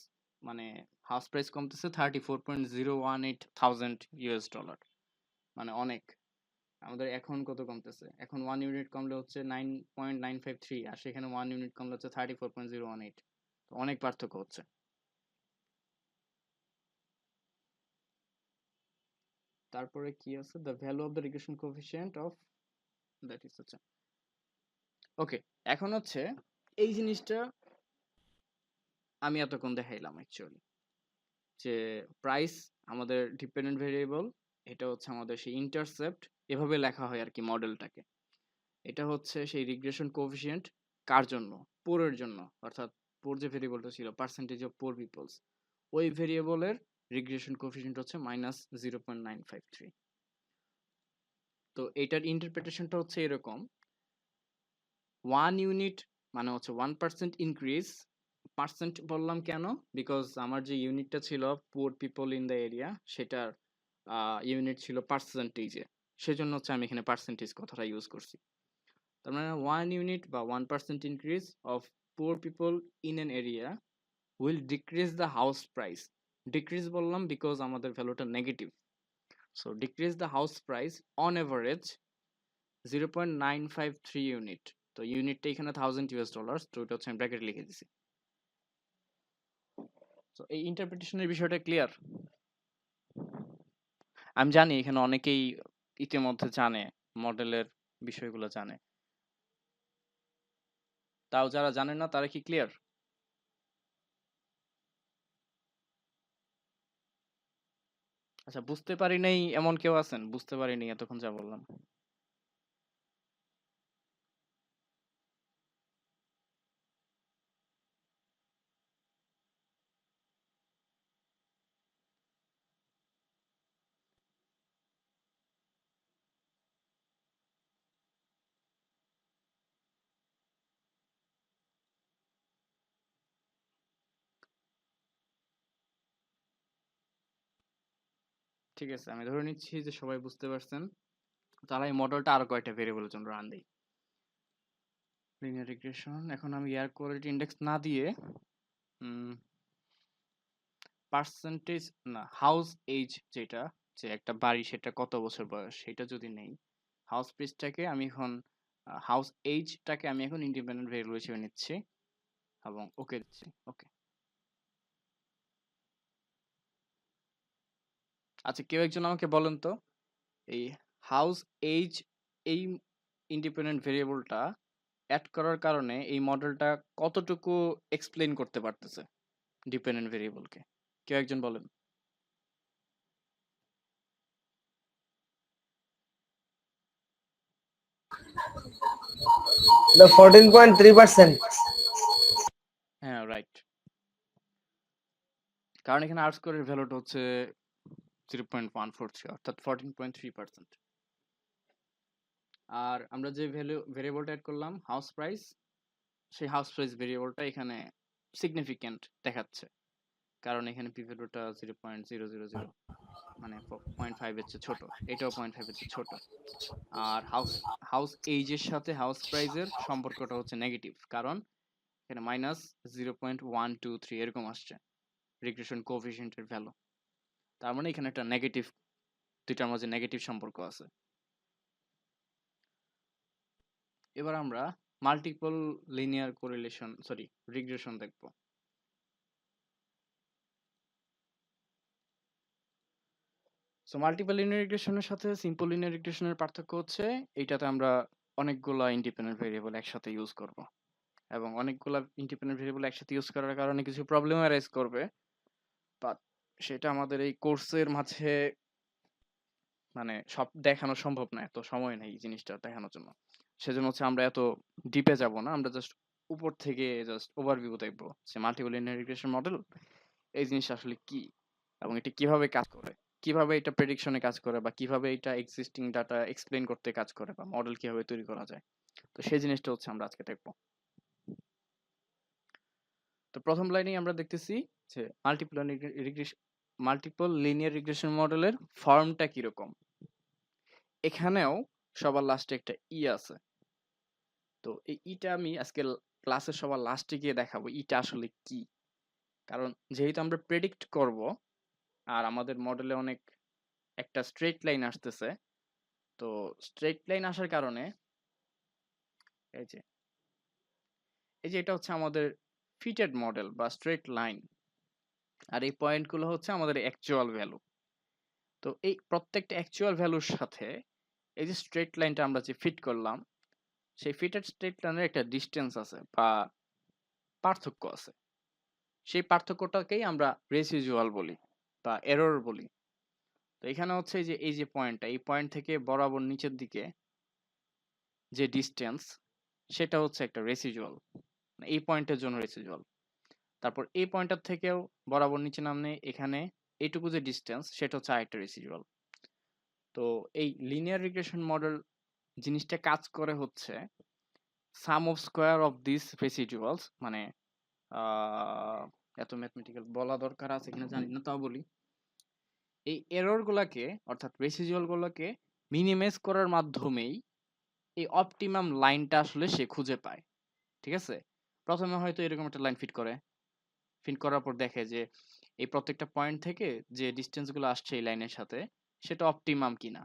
Speaker 1: মানে হাউস প্রাইস কমতেছে $34,018,000 মানে অনেক। আমাদের এখন কত কমতেছে, এখন 1 ইউনিট কমলে হচ্ছে 9.953 আর সেখানে 1 ইউনিট কমলে হচ্ছে 34.018। তো অনেক পার্থক্য হচ্ছে। তারপরে কি আছে, the value of the regression coefficient of that is হচ্ছে ওকে। এখন হচ্ছে এই জিনিসটা আমি এতক্ষণ দেখাইলাম অ্যাকচুয়ালি, যে প্রাইস আমাদের ডিপেন্ডেন্ট ভেরিয়েবল, এটা হচ্ছে আমাদের সেই ইন্টারসেপ্ট, এভাবে লেখা হয় আর কি মডেলটাকে। এটা হচ্ছে সেই রিগ্রেশন কোএফিসিয়েন্ট কার জন্য, পোরের জন্য, অর্থাৎ পোর যে ভেরিয়েবলটা ছিল পার্সেন্টেজ অফ পোর পিপলস, ওই ভেরিয়েবলের রিগ্রেশন কোএফিসিয়েন্ট হচ্ছে -0.953। তো এটার ইন্টারপ্রিটেশনটা হচ্ছে এরকম, 1 ইউনিট মানে হচ্ছে 1% ইনক্রিজ। পার্সেন্ট বললাম কেন, বিকজ আমার যে ইউনিটটা ছিল poor people in the area, সেটার ইউনিট ছিল পার্সেন্টেজে, সেজন্য হচ্ছে আমি এখানে পার্সেন্টেজ কথাটা ইউজ করছি। তার মানে 1 ইউনিট বা 1% increase of poor people in an area will decrease the house price. Decrease বললাম বিকজ আমাদের ভ্যালুটা negative, so decrease the house price on average 0.953 unit. তো ইউনিটটা এখানে $1000, তো এটা হচ্ছে আমি ব্র্যাকেট লিখে দিছি। তো এই ইন্টারপ্রিটেশনের বিষয়টা ক্লিয়ার? আমি জানি এখানে অনেকেই ইতিমধ্যে জানে, মডেলের বিষয়গুলো জানে, তাও যারা জানে না তারা কি ক্লিয়ার? আচ্ছা, বুঝতে পারি নাই এমন কেউ আছেন? বুঝতে পারিনি এতক্ষণ যা বললাম। ঠিক আছে, আমি ধরে নিচ্ছি যে সবাই বুঝতে পারছেন। তাহলে এই মডেলটা আর কয়টা ভেরিয়েবলের জন্য রান দিই। লিনিয়ার রিগ্রেশন, এখন আমি এয়ার কোয়ালিটি ইন্ডেক্স না দিয়ে পার্সেন্টেজ না, হাউস এজ, যেটা যে একটা বাড়ি সেটা কত বছর বয়স সেটা যদি নেই, হাউস প্রাইসটাকে আমি এখন হাউস এজটাকে আমি এখন ইন্ডিপেন্ডেন্ট ভেরিয়েবল হিসেবে নিচ্ছি এবং ওকে দিচ্ছি। ওকে, আচ্ছা কেউ একজন আমাকে বলেন তো, এই হাউস এজ এই ইন্ডিপেন্ডেন্ট ভেরিয়েবলটা অ্যাড করার কারণে এই মডেলটা কতটুকু এক্সপ্লেইন করতে পারতেছে ডিপেন্ডেন্ট ভেরিয়েবলকে, কেউ একজন বলেন।
Speaker 2: The 14.3%.
Speaker 1: হ্যাঁ, রাইট। কারণ এখানে আর স্কোয়ারের ভ্যালুটা হচ্ছে 0.143, অর্থাৎ 14.3%। আর আমরা যে ভেরিয়েবলটা অ্যাড করলাম হাউস প্রাইস, সেই হাউস প্রাইস ভেরিয়েবলটা এখানে সিগনিফিক্যান্ট দেখাচ্ছে, কারণ এখানে পি ভ্যালুটা 0.000, মানে 0.5 এর চেয়ে ছোট, এটাও 0.5 এর চেয়ে ছোট। আর হাউস এইজের সাথে হাউস প্রাইসের সম্পর্কটা হচ্ছে নেগেটিভ, কারণ এখানে -0.123 এরকম আসছে রিগ্রেশন কোএফিসিয়েন্টের ভ্যালু। তার মানে এখানে একটা নেগেটিভ, দুইটার মাঝে নেগেটিভ সম্পর্ক আছে। এবার আমরা মাল্টিপল লিনিয়ার কোরিলেশন রিগ্রেশন দেখব। সো মাল্টিপল লিনিয়ার রিগ্রেশনের সাথে সিম্পল লিনিয়ার রিগ্রেশনের পার্থক্য হচ্ছে এইটাতে আমরা অনেকগুলা ইন্ডিপেন্ডেন্ট ভেরিয়েবল একসাথে ইউজ করব, এবং অনেকগুলা ইন্ডিপেন্ডেন্ট ভেরিয়েবল একসাথে ইউজ করার কারণে কিছু প্রবলেম অ্যারাইজ করবে, বাট সেটা আমাদের এই কোর্সের মাঝে মানে সব দেখানো সম্ভব না, এত সময় নেই এই জিনিসটা দেখানোর জন্য। সেজন্য হচ্ছে আমরা এত ডিপে যাব না, আমরা জাস্ট উপর থেকে জাস্ট ওভারভিউ দেখবো যে মাল্টিপল লিনিয়ার রিগ্রেশন মডেল এই জিনিসটা আসলে কি, এবং এটা কিভাবে কাজ করে, কিভাবে এটা প্রেডিকশনে কাজ করে, বা কিভাবে এটা এক্সিস্টিং ডাটা এক্সপ্লেইন করতে কাজ করে, বা মডেল কিভাবে তৈরি করা যায়। তো সেই জিনিসটা হচ্ছে আমরা আজকে দেখবো। তো প্রথম লাইনেই আমরা দেখতেছি যে মাল্টিপল লিনিয়ার রিগ্রেশন মডেলের ফর্মটা কিরকম। এখানেও সবার লাস্টে একটা ই আছে। তো এই ইটা আমি আজকে ক্লাসের সবার লাস্টে গিয়ে দেখাবো ইটা আসলে কি। কারণ যেহেতু আমরা প্রেডিক্ট করব আর আমাদের মডেলে অনেক একটা স্ট্রেট লাইন আসতেছে, তো স্ট্রেট লাইন আসার কারণে এই যে এটা হচ্ছে আমাদের ফিটেড মডেল বা স্ট্রেট লাইন, আর এই পয়েন্টগুলো হচ্ছে আমাদের অ্যাকচুয়াল ভ্যালু। তো এই প্রত্যেকটা অ্যাকচুয়াল ভ্যালুর সাথে এই যে স্ট্রেট লাইনটা আমরা যে ফিট করলাম, সেই ফিটেড স্ট্রেট লাইনের একটা ডিস্টেন্স আছে বা পার্থক্য আছে। সেই পার্থক্যটাকেই আমরা রেসিজুয়াল বলি বা এরর বলি। তো এখানে হচ্ছে এই যে পয়েন্টটা, এই পয়েন্ট থেকে বরাবর নিচের দিকে যে ডিস্টেন্স, সেটা হচ্ছে একটা রেসিজুয়াল, এই পয়েন্টের জন্য রেসিজুয়াল। তারপর এই পয়েন্টার থেকেও বরাবর নিচে নামলে এখানে এইটুকু যে ডিস্টেন্স, সেটা হচ্ছে আরেকটা রেসিজুয়াল। তো এই লিনিয়ার রিগ্রেশন মডেল জিনিসটা কাজ করে হচ্ছে সাম অফ স্কোয়ার অফ দিস রেসিডুয়ালস, মানে এত ম্যাথমেটিক্যাল বলা দরকার আছে কিনা জানি না, তাও বলি। এই এরর গুলাকে অর্থাৎ রেসিডুয়াল গুলোকে মিনিমাইজ করার মাধ্যমেই এই অপটিমাম লাইনটা আসলে সে খুঁজে পায়। ঠিক আছে, প্রথমে হয়তো এরকম একটা লাইন ফিট করে, ফিট করার পর দেখে যে এই প্রত্যেকটা পয়েন্ট থেকে যে ডিস্টেন্স গুলো আসছে এই লাইনের সাথে, সেটা অপটিমাম কিনা।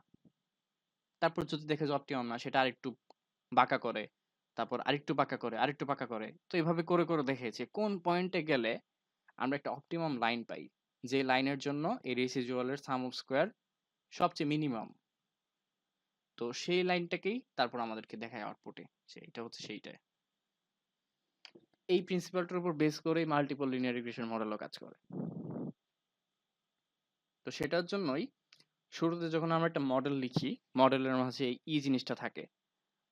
Speaker 1: তারপর যদি দেখে যে অপটিমাম না, সেটা আরেকটু বাঁকা করে, তারপর আরেকটু বাঁকা করে, আরেকটু বাঁকা করে। তো এভাবে করে করে দেখেছে কোন পয়েন্টে গেলে আমরা একটা অপটিমাম লাইন পাই, যে লাইনের জন্য এই রেসিডুয়ালের সাম অফ স্কোয়ার সবচেয়ে মিনিমাম। তো সেই লাইনটাকেই তারপর আমাদেরকে দেখায় আউটপুটে, এটা হচ্ছে সেইটাই। এই প্রিন্সিপালটার উপর বেস করেই মাল্টিপল লিনিয়ার রিগ্রেশন মডেলও কাজ করে। তো সেটার জন্যই শুরুতে যখন আমরা একটা মডেল লিখি, মডেলের মাঝে এই জিনিসটা থাকে,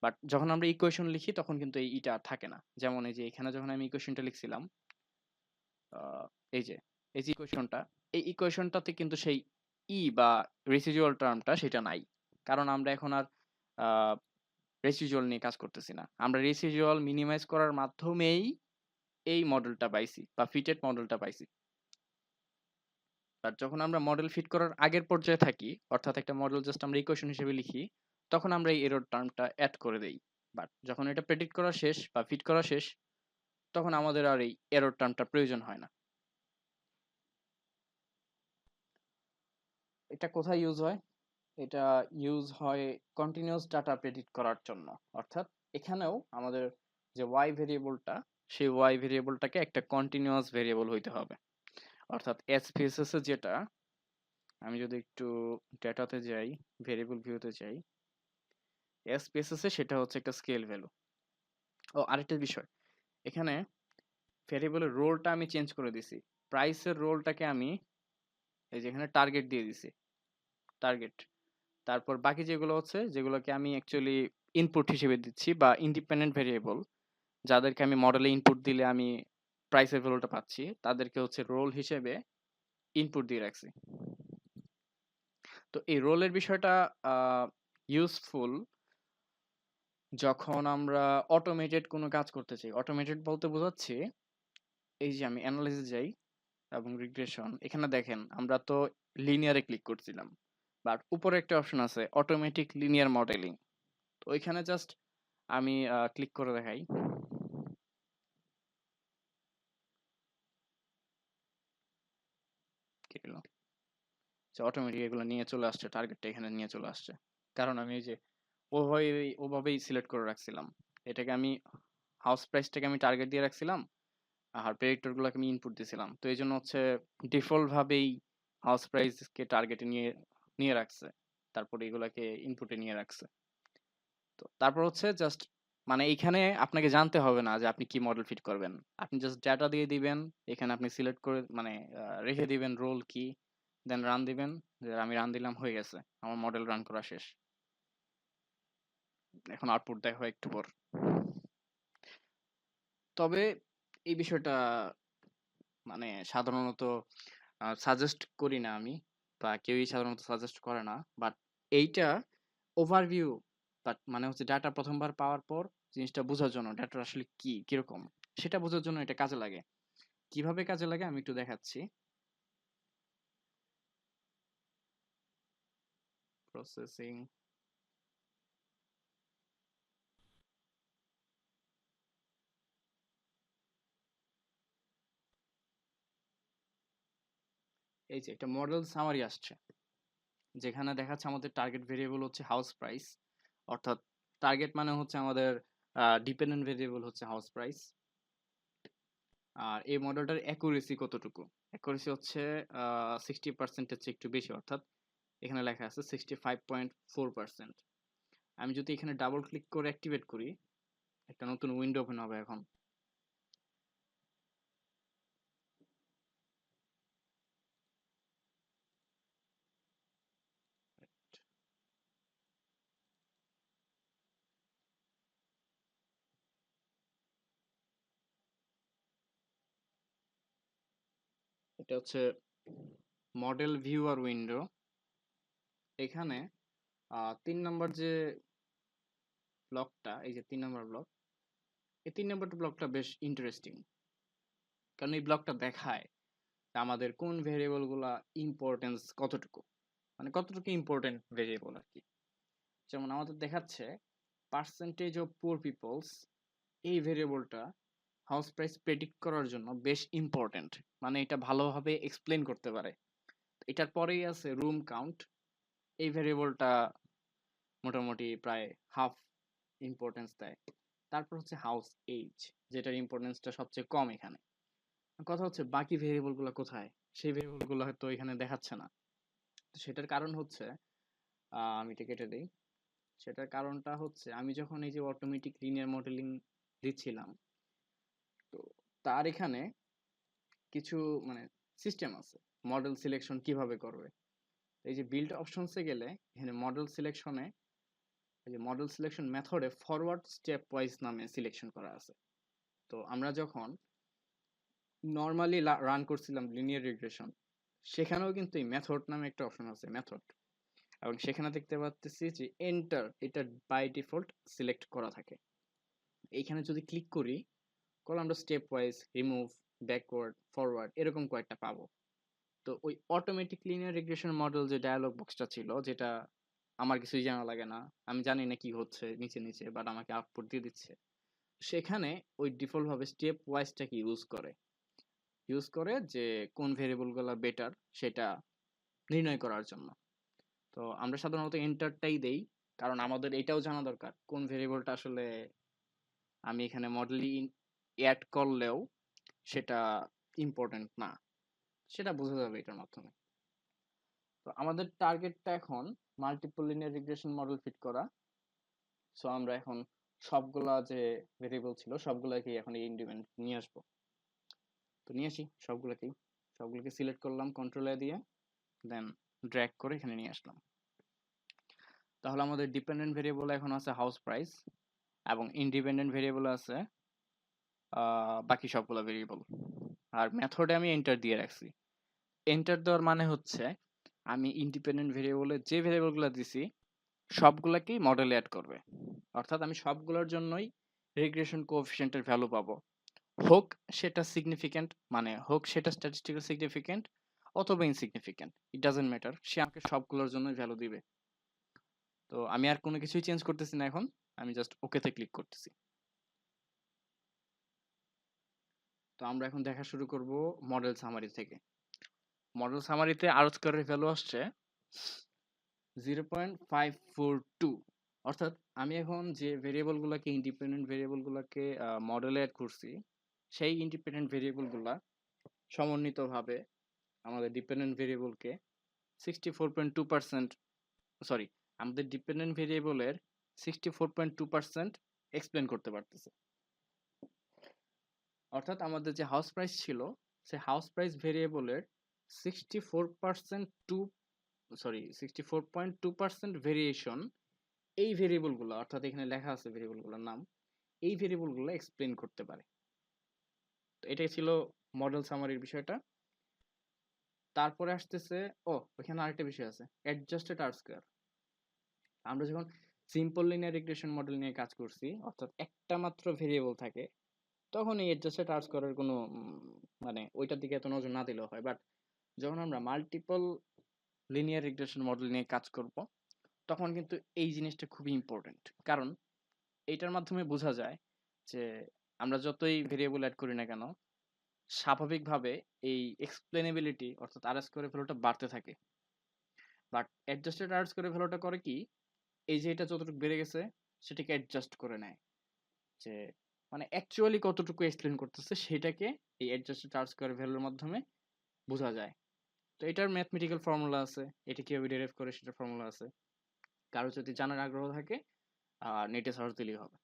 Speaker 1: বাট যখন আমরা ইকুয়েশন লিখি তখন কিন্তু এই ইটা আর থাকে না। যেমন এই যে এখানে যখন আমি ইকুয়েশনটা লিখছিলাম, আহ, এই যে ইকুয়েশনটা, এই ইকুয়েশনটাতে কিন্তু সেই বা রেসিডুয়াল টার্মটা সেটা নাই। কারণ আমরা এখন আর রেসিডুয়াল নিয়ে কাজ করতেছি না, আমরা রেসিডুয়াল মিনিমাইজ করার মাধ্যমেই এই মডেলটা পাইছি বা ফিটেড মডেলটা পাইছি। বাট যখন আমরা মডেল ফিট করার আগের পর্যায়ে থাকি, অর্থাৎ একটা মডেল জাস্ট আমরা ইকুয়েশন হিসেবে লিখি, তখন আমরা এই এরর টার্মটা অ্যাড করে দেই। বাট যখন এটা প্রেডিক্ট করা শেষ বা ফিট করা শেষ, তখন আমাদের আর এই এরর টার্মটা প্রয়োজন হয় না। এটা কোথায় ইউজ হয়? এটা ইউজ হয় কন্টিনিউয়াস ডাটা প্রেডিক্ট করার জন্য। অর্থাৎ এখানেও আমাদের যে ওয়াই ভেরিয়েবলটা, সেই ওয়াই ভেরিয়েবলটাকে একটা কন্টিনিউয়াস ভেরিয়েবল হইতে হবে। অর্থাৎ এসপিএসএস এ যেটা, আমি যদি একটু ডেটাতে যাই, ভেরিয়েবল ভিউতে যাই, এসপিএসএস এ সেটা হচ্ছে একটা স্কেল ভ্যালু। ও আরেকটা বিষয়, এখানে ভেরিয়েবলের রোলটা আমি চেঞ্জ করে দিছি। প্রাইসের রোলটাকে আমি এই যে এখানে টার্গেট দিয়ে দিছি, টার্গেট। তারপর বাকি যেগুলো হচ্ছে, যেগুলোকে আমি অ্যাকচুয়ালি ইনপুট হিসেবে দিচ্ছি বা ইন্ডিপেন্ডেন্ট ভেরিয়েবল, যাদেরকে আমি মডেলে ইনপুট দিলে আমি প্রাইসের ভ্যালুটা পাচ্ছি, তাদেরকে হচ্ছে রোল হিসেবে ইনপুট দিয়ে রাখছি। তো এই রোলের বিষয়টা ইউজফুল যখন আমরা অটোমেটেড কোনো কাজ করতে চাই। অটোমেটেড বলতে বোঝাচ্ছি, এই যে আমি অ্যানালাইসিস যাই এবং রিগ্রেশন, এখানে দেখেন আমরা তো লিনিয়ারে ক্লিক করছিলাম, বাট উপরে একটা অপশন আছে অটোমেটিক লিনিয়ার মডেলিং। তো ওইখানে জাস্ট আমি ক্লিক করে দেখাই, কি হলো, যে অটোমেটিক এগুলো নিয়ে চলে আসছে, টার্গেটটা এখানে নিয়ে চলে আসছে। কারণ আমি এই যে ওভাবেই সিলেক্ট করে রাখছিলাম। এটাকে আমি হাউস প্রাইসটাকে আমি টার্গেট দিয়ে রাখছিলাম, আর প্রেডিক্টর গুলোকে আমি ইনপুট দিছিলাম। তো এই জন্য হচ্ছে ডিফল্ট ভাবেই হাউস প্রাইসকে টার্গেটে নিয়ে নিয়ে রাখছে, তারপরে এগুলাকে ইনপুটে নিয়ে রাখছে। তো তারপর হচ্ছে জাস্ট, মানে এখানে আপনাকে জানতে হবে না যে আপনি কি মডেল ফিট করবেন। আপনি জাস্ট ডাটা দিয়ে দিবেন, এখানে আপনি সিলেক্ট করে মানে রেখে দিবেন রোল কি, দেন রান দিবেন। যে আমি রান দিলাম, হয়ে গেছে, আমার মডেল রান করা শেষ। এখন আউটপুট দেখো একটু পর। তবে এই বিষয়টা মানে সাধারণত সাজেস্ট করি না আমি, বা কেউই সাধারণত সাজেস্ট করে না। বাট এইটা ওভারভিউ, বাট মানে হচ্ছে ডাটা প্রথমবার পাওয়ার পর জিনিসটা বোঝার জন্য, ডাটা আসলে কি কিরকম সেটা বোঝার জন্য এটা কাজে লাগে। কিভাবে কাজে লাগে আমি একটু দেখাচ্ছি। প্রসেসিং, এই যে একটা মডেল সামারি আসছে, যেখানে দেখাচ্ছে আমাদের টার্গেট ভেরিয়েবল হচ্ছে হাউস প্রাইস, অর্থাৎ টার্গেট মানে হচ্ছে আমাদের ডিপেন্ডেন্ট ভেরিয়েবল হচ্ছে হাউস প্রাইস। আর এই মডেলটার অ্যাকুরেসি কতটুকু? অ্যাকুরেসি হচ্ছে 60% চেয়ে একটু বেশি, অর্থাৎ এখানে লেখা আছে 65.4%। আমি যদি এখানে ডাবল ক্লিক করে অ্যাক্টিভেট করি, একটা নতুন উইন্ডো ওপেন হবে এখন। এটা হচ্ছে মডেল ভিউয়ার উইন্ডো। এখানে 3 নম্বর যে ব্লকটা, এই যে 3 নম্বর ব্লক, এই 3 নম্বর ব্লকটা বেশ ইন্টারেস্টিং, কারণ এই ব্লকটা দেখায় যে আমাদের কোন ভেরিয়েবল গুলা ইম্পর্টেন্স কতটুকু, মানে কতটুকু ইম্পর্টেন্ট ভেরিয়েবল আর কি। যেমন আমাদের দেখাচ্ছে পার্সেন্টেজ অফ পুয়ার পিপলস, এই ভেরিয়েবলটা হাউস প্রাইস প্রেডিক্ট করার জন্য বেশ ইম্পর্টেন্ট, মানে এটা ভালোভাবে এক্সপ্লেন করতে পারে। এটার পরেই আছে রুম কাউন্ট, এই ভেরিয়েবলটা মোটামুটি প্রায় হাফ ইম্পর্টেন্স দেয়। তারপর হচ্ছে হাউস এইজ, যেটার ইম্পর্টেন্সটা সবচেয়ে কম এখানে। কথা হচ্ছে বাকি ভেরিয়েবল গুলো কোথায়? সেই ভেরিয়েবল গুলো হয়তো এখানে দেখাচ্ছে না। তো সেটার কারণ হচ্ছে, আমি এটা কেটে দিই। সেটার কারণটা হচ্ছে আমি যখন এই যে অটোমেটিক লিনিয়ার মডেলিং দিচ্ছিলাম, তো তার এখানে কিছু মানে সিস্টেম আছে মডেল সিলেকশন কিভাবে করবে। এই যে বিল্ড অপশনসে গেলে এখানে মডেল সিলেকশনে, এই যে মডেল সিলেকশন মেথডে ফরওয়ার্ড স্টেপ ওয়াইজ নামে সিলেকশন করা আছে। তো আমরা যখন নর্মালি রান করছিলাম লিনিয়ার রিগ্রেশন, সেখানেও কিন্তু এই মেথড নামে একটা অপশন আছে, মেথড, এবং সেখানে দেখতে পাচ্ছি যে এন্টার, এটা বাই ডিফল্ট সিলেক্ট করা থাকে। এইখানে যদি ক্লিক করি, তাহলে আমরা step wise, remove, backward, forward এরকম কয়েকটা পাবো। তো ওই অটোমেটিক লিনিয়ার রিগ্রেশন মডেল যে ডায়ালগ বক্সটা ছিল, যেটা আমার কিছুই জানা লাগে না, আমি জানি না কি হচ্ছে নিচে নিচে, বাট আমাকে আউটপুট দিয়ে দিচ্ছে, সেখানে ওই ডিফল্ট ভাবে স্টেপ ওয়াইজটাকে ইউজ করে যে কোন ভেরিয়েবল গুলো বেটার সেটা নির্ণয় করার জন্য। তো আমরা সাধারণত এন্টারটাই দেই, কারণ আমাদের এটাও জানা দরকার কোন ভেরিয়েবলটা আসলে আমি এখানে মডেলে অ্যাড করলেও সেটা ইম্পর্টেন্ট না, সেটা বোঝা যাবে এটার মাধ্যমে। তো আমাদের টার্গেটটা এখন multiple linear regression model fit করা। সো আমরা এখন সবগুলা যে ভেরিয়েবল ছিল সবগুলাকেই এখন এই ইন্ডিপেন্ডেন্ট নিয়ে আসবো। তো নিয়ে আসি সবগুলোকে সিলেক্ট করলাম কন্ট্রোল এ দিয়ে, দেন ড্র্যাগ করে এখানে নিয়ে আসলাম। তাহলে আমাদের ডিপেন্ডেন্ট ভেরিয়েবল এখন আছে হাউস প্রাইস, এবং ইন্ডিপেন্ডেন্ট ভেরিয়েবল আছে বাকি সবগুলো ভেরিয়েবল। আর মেথডে আমি এন্টার দিয়ে রাখছি। এন্টার দেওয়ার মানে হচ্ছে আমি ইন্ডিপেন্ডেন্ট ভেরিয়েবলে যে ভেরিয়েবলগুলো দিছি সবগুলাকেই মডেলে অ্যাড করবে, অর্থাৎ আমি সবগুলোর জন্যই রিগ্রেশন কোএফিসিয়েন্টের ভ্যালু পাবো, হোক সেটা সিগনিফিক্যান্ট, মানে হোক সেটা স্ট্যাটিস্টিক্যাল সিগনিফিক্যান্ট অথবা ইনসিগনিফিক্যান্ট, ইট ডাজন্ট ম্যাটার, সে আমাকে সবগুলোর জন্য ভ্যালু দিবে। তো আমি আর কোনো কিছুই চেঞ্জ করতেছি না এখন, আমি জাস্ট ওকেতে ক্লিক করতেছি। তো আমরা এখন দেখা শুরু করব মডেল সামারি থেকে। মডেল সামারিতে আর স্কোয়ারের ভ্যালু আসছে 0.542, অর্থাৎ আমি এখন যে ভেরিয়েবলগুলোকে ইন্ডিপেন্ডেন্ট ভেরিয়েবলগুলোকে মডেলে অ্যাড করছি, সেই ইন্ডিপেন্ডেন্ট ভেরিয়েবলগুলা সমন্বিতভাবে আমাদের ডিপেন্ডেন্ট ভেরিয়েবলকে 64.2%, সরি, আমাদের ডিপেন্ডেন্ট ভেরিয়েবলের 64.2% এক্সপ্লেন করতে পারতেছে। অর্থাৎ আমাদের যে হাউস প্রাইস ছিল, সে হাউস প্রাইস ভেরিয়েবলের 64.2% ভেরিয়েশন এই ভেরিয়েবলগুলো, অর্থাৎ এখানে লেখা আছে ভেরিয়েবলগুলোর নাম, এই ভেরিয়েবলগুলো এক্সপ্লেন করতে পারে। তো এটাই ছিল মডেল সামারির বিষয়টা। তারপরে আসতেছে, ওখানে আরেকটা বিষয় আছে, অ্যাডজাস্টেড আর স্কয়ার। আমরা যখন সিম্পল লিনিয়ার রিগ্রেশন মডেল নিয়ে কাজ করছি, অর্থাৎ একটা মাত্র ভেরিয়েবল থাকে, তখন এই অ্যাডজাস্টেড আর স্কয়ারের কোনো মানে ওইটার দিকে এত নজর না দিলেও হয়। বাট যখন আমরা মাল্টিপল লিনিয়ার রিগ্রেশন মডেল নিয়ে কাজ করব, তখন কিন্তু এই জিনিসটা খুবই ইম্পর্টেন্ট, কারণ এইটার মাধ্যমে বোঝা যায় যে আমরা যতই ভেরিয়েবল অ্যাড করি না কেন, স্বাভাবিকভাবে এই এক্সপ্লেনেবিলিটি অর্থাৎ আর স্কোয়ারের ভ্যালুটা বাড়তে থাকে। বাট অ্যাডজাস্টেড আর স্কোয়ারের ভ্যালুটা করে কি, এই যে এটা যতটুকু বেড়ে গেছে সেটাকে অ্যাডজাস্ট করে নেয়, যে মানে অ্যাকচুয়ালি কতটুকু এক্সপ্লেন করতেছে সেটাকে এই অ্যাডজাস্টেড আর স্কোয়ার ভ্যালুর মাধ্যমে বোঝা যায়। তো এটার ম্যাথমেটিক্যাল ফর্মুলা আছে, এটা কিভাবে ডেরাইভ করে সেটার ফর্মুলা আছে। কারো যদি জানার আগ্রহ থাকে নেটে সার্চ দিলেই হবে।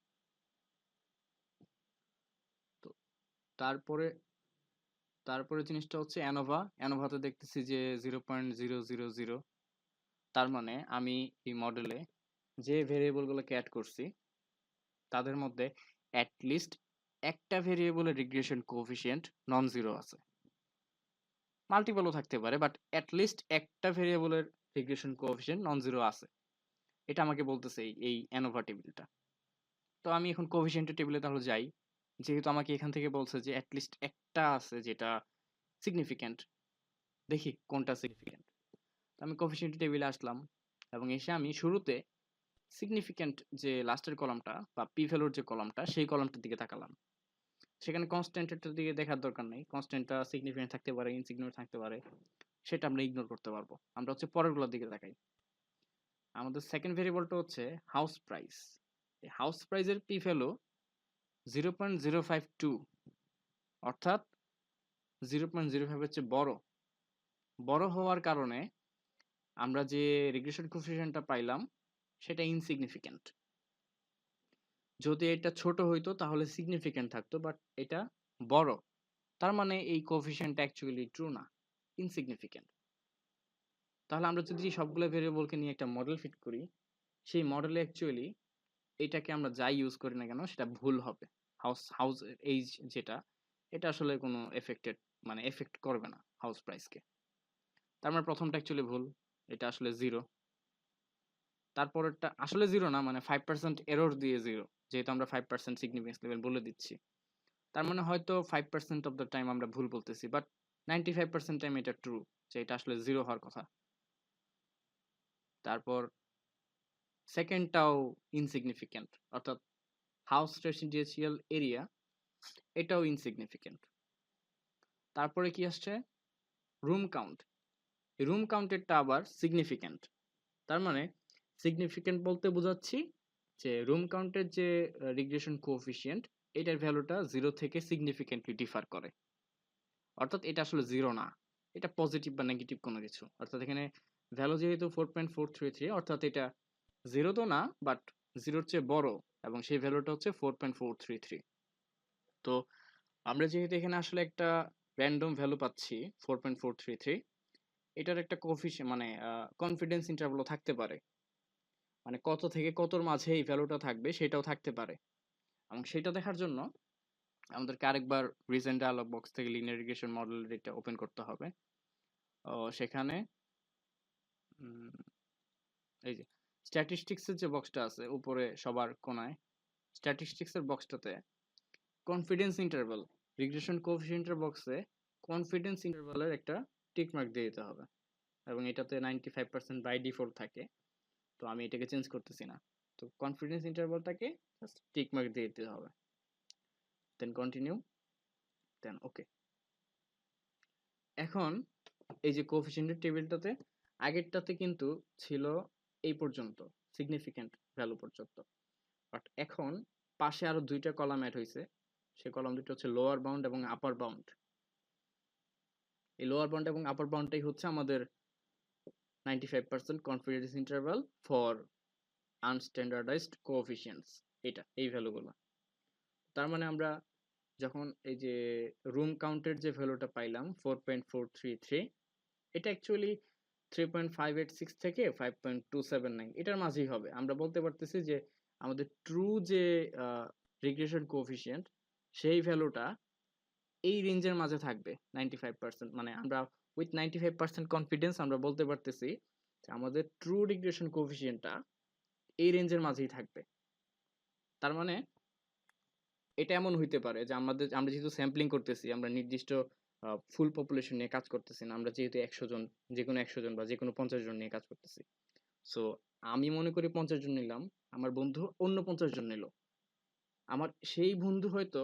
Speaker 1: তো তারপরে তারপরে জিনিসটা হচ্ছে অ্যানোভা। অ্যানোভাতে দেখতেছি যে 0.000, তার মানে আমি এই মডেলে যে ভেরিয়েবলগুলোকে অ্যাড করছি তাদের মধ্যে অ্যাটলিস্ট একটা ভেরিয়েবলের রিগ্রেশন কোএফিসিয়েন্ট নন জিরো আছে। মাল্টিপলও থাকতে পারে, বাট অ্যাটলিস্ট একটা ভেরিয়েবলের রিগ্রেশন কোএফিসিয়েন্ট নন জিরো আছে। এটা আমাকে বলতেছে এই অ্যানোভা টেবিলটা। তো আমি এখন কোএফিসিয়েন্টের টেবিলে তাহলে যাই, যেহেতু আমাকে এখান থেকে বলছে যে অ্যাটলিস্ট একটা আছে যেটা সিগনিফিক্যান্ট, দেখি কোনটা সিগনিফিক্যান্ট। তো আমি কোএফিসিয়েন্টের টেবিলে আসলাম এবং এসে আমি শুরুতে সিগনিফিক্যান্ট যে লাস্টের কলামটা বা পি ভ্যালুর যে কলামটা সেই কলামটার দিকে তাকালাম। সেখানে কনস্ট্যান্টের দিকে দেখার দরকার নেই, কনস্ট্যান্টটা সিগনিফিক্যান্ট থাকতে পারে, ইনসিগনিফিক্যান্ট থাকতে পারে, সেটা আমরা ইগনোর করতে পারবো। আমরা হচ্ছে পরেরগুলোর দিকে তাকাই। আমাদের সেকেন্ড ভেরিয়েবলটা হচ্ছে হাউস প্রাইস। এই হাউস প্রাইসের পি ভ্যালু 0.052, অর্থাৎ 0.05 হচ্ছে বড়। বড় হওয়ার কারণে আমরা যে রিগ্রেশন কোএফিসিয়েন্টটা পাইলাম সেটা ইনসিগনিফিক্যান্ট। যদি এটা ছোট হইতো তাহলে সিগনিফিক্যান্ট থাকতো, বাট এটা বড়, তার মানে এই কোএফিসিয়েন্টটা অ্যাকচুয়ালি ট্রু না, ইনসিগনিফিক্যান্ট। তাহলে আমরা যদি সবগুলো ভেরিয়েবলকে নিয়ে একটা মডেল ফিট করি, সেই মডেলে অ্যাকচুয়ালি এটাকে আমরা যাই ইউজ করি না কেন সেটা ভুল হবে। হাউস এইজ যেটা, এটা আসলে কোনো মানে এফেক্ট করবে না হাউস প্রাইসকে। তার মানে প্রথমটা অ্যাকচুয়ালি ভুল, এটা আসলে জিরো। তারপরেরটা আসলে জিরো না, মানে 5% এরর দিয়ে জিরো, যেহেতু আমরা 5% সিগনিফিকেন্স লেভেল বলে দিচ্ছি। তার মানে হয়তো 5% অফ দ্য টাইম আমরা ভুল বলতেছি, বাট 95% টাইম এটা ট্রু, যে এটা আসলে জিরো হওয়ার কথা। তারপর সেকেন্ডটাও ইনসিগনিফিক্যান্ট, অর্থাৎ হাউস রেসিডেন্সিয়াল এরিয়া, এটাও ইনসিগনিফিক্যান্ট। তারপরে কি আসছে, রুম কাউন্ট। রুম কাউন্টেরটা আবার সিগনিফিক্যান্ট। তার মানে সিগনিফিক্যান্ট বলতে বোঝাচ্ছি যে রুম কাউন্টের যে রিগ্রেশন কোএফিসিয়েন্ট, এটার ভ্যালুটা জিরো থেকে সিগনিফিক্যান্টলি ডিফার করে, অর্থাৎ এটা আসলে জিরো না, এটা পজিটিভ বা নেগেটিভ কোনো কিছু। অর্থাৎ এখানে ভ্যালু যেহেতু 4.433, অর্থাৎ এটা জিরো তো না, বাট জিরোর চেয়ে বড়, এবং সেই ভ্যালুটা হচ্ছে 4.433। তো আমরা যেহেতু এখানে আসলে একটা র্যান্ডম ভ্যালু পাচ্ছি 4.433, এটার একটা কোএফিসিয়েন্ট মানে কনফিডেন্স ইন্টারভ্যালও থাকতে পারে, মানে কত থেকে কতর মাঝে এই ভ্যালুটা থাকবে সেটাও থাকতে পারে। এবং সেটা দেখার জন্য আমাদেরকে আরেকবার রিসেন্ট ডায়ালগ বক্স থেকে লিনিয়ার রিগ্রেশন মডেল এটা ওপেন করতে হবে। সেখানে এই যে স্ট্যাটিস্টিক্সের যে বক্সটা আছে উপরে সবার কোনায়, স্ট্যাটিস্টিক্সের বক্সটাতে কনফিডেন্স ইন্টারভ্যাল, রিগ্রেশন কোএফিসিয়েন্টের বক্সে কনফিডেন্স ইন্টারভ্যালের একটা টিক মার্ক দিয়ে দিতে হবে, এবং এটাতে 95% বাই ডিফল্ট থাকে, তো আমি এটাকে চেঞ্জ করতেছি না। তো কনফিডেন্স ইন্টারভ্যালটাকে জাস্ট টিক মার্ক দিয়ে দিতে হবে, দেন কন্টিনিউ, দেন ওকে। এখন এই যে কোএফিসিয়েন্টের টেবিলটাতে আগেরটাতে কিন্তু ছিল এই পর্যন্ত, সিগনিফিক্যান্ট ভ্যালু পর্যন্ত, বাট এখন পাশে আরো দুইটা কলাম অ্যাড হয়েছে। সেই কলাম দুটো হচ্ছে লোয়ার বাউন্ড এবং আপার বাউন্ড। এই লোয়ার বাউন্ড এবং আপার বাউন্ডটাই হচ্ছে আমাদের 95% কনফিডেন্স ইন্টারভাল ফর আনস্ট্যান্ডার্ডাইজড কোএফিসিয়েন্টস, এটা এই ভ্যালুগুলো। তার মানে আমরা যখন এই যে রুম কাউন্টের যে ভ্যালুটা পাইলাম 4.433, এটা অ্যাকচুয়ালি 3.586 থেকে 5.279 এটার মাঝেই হবে। আমরা বলতে পারতেছি যে আমাদের ট্রু যে রিগ্রেশন কোএফিসিয়েন্ট সেই ভ্যালুটা এই রেঞ্জের মাঝে থাকবে 95%, মানে আমরা উইথ 95% কনফিডেন্স আমরা বলতে পারতেছি যে আমাদের ট্রু রিগ্রেশন কোএফিসিয়েন্টটা এই রেঞ্জের মাঝেই থাকবে। তার মানে এটা এমন হইতে পারে যে আমরা যেহেতু স্যাম্পলিং করতেছি, আমরা নির্দিষ্ট ফুল পপুলেশন নিয়ে কাজ করতেছি না, আমরা যেহেতু 100 জন, যে কোনো 100 জন বা যে কোনো 50 জন নিয়ে কাজ করতেছি। সো আমি মনে করি 50 জন নিলাম, আমার বন্ধু অন্য 50 জন নিল, আমার সেই বন্ধু হয়তো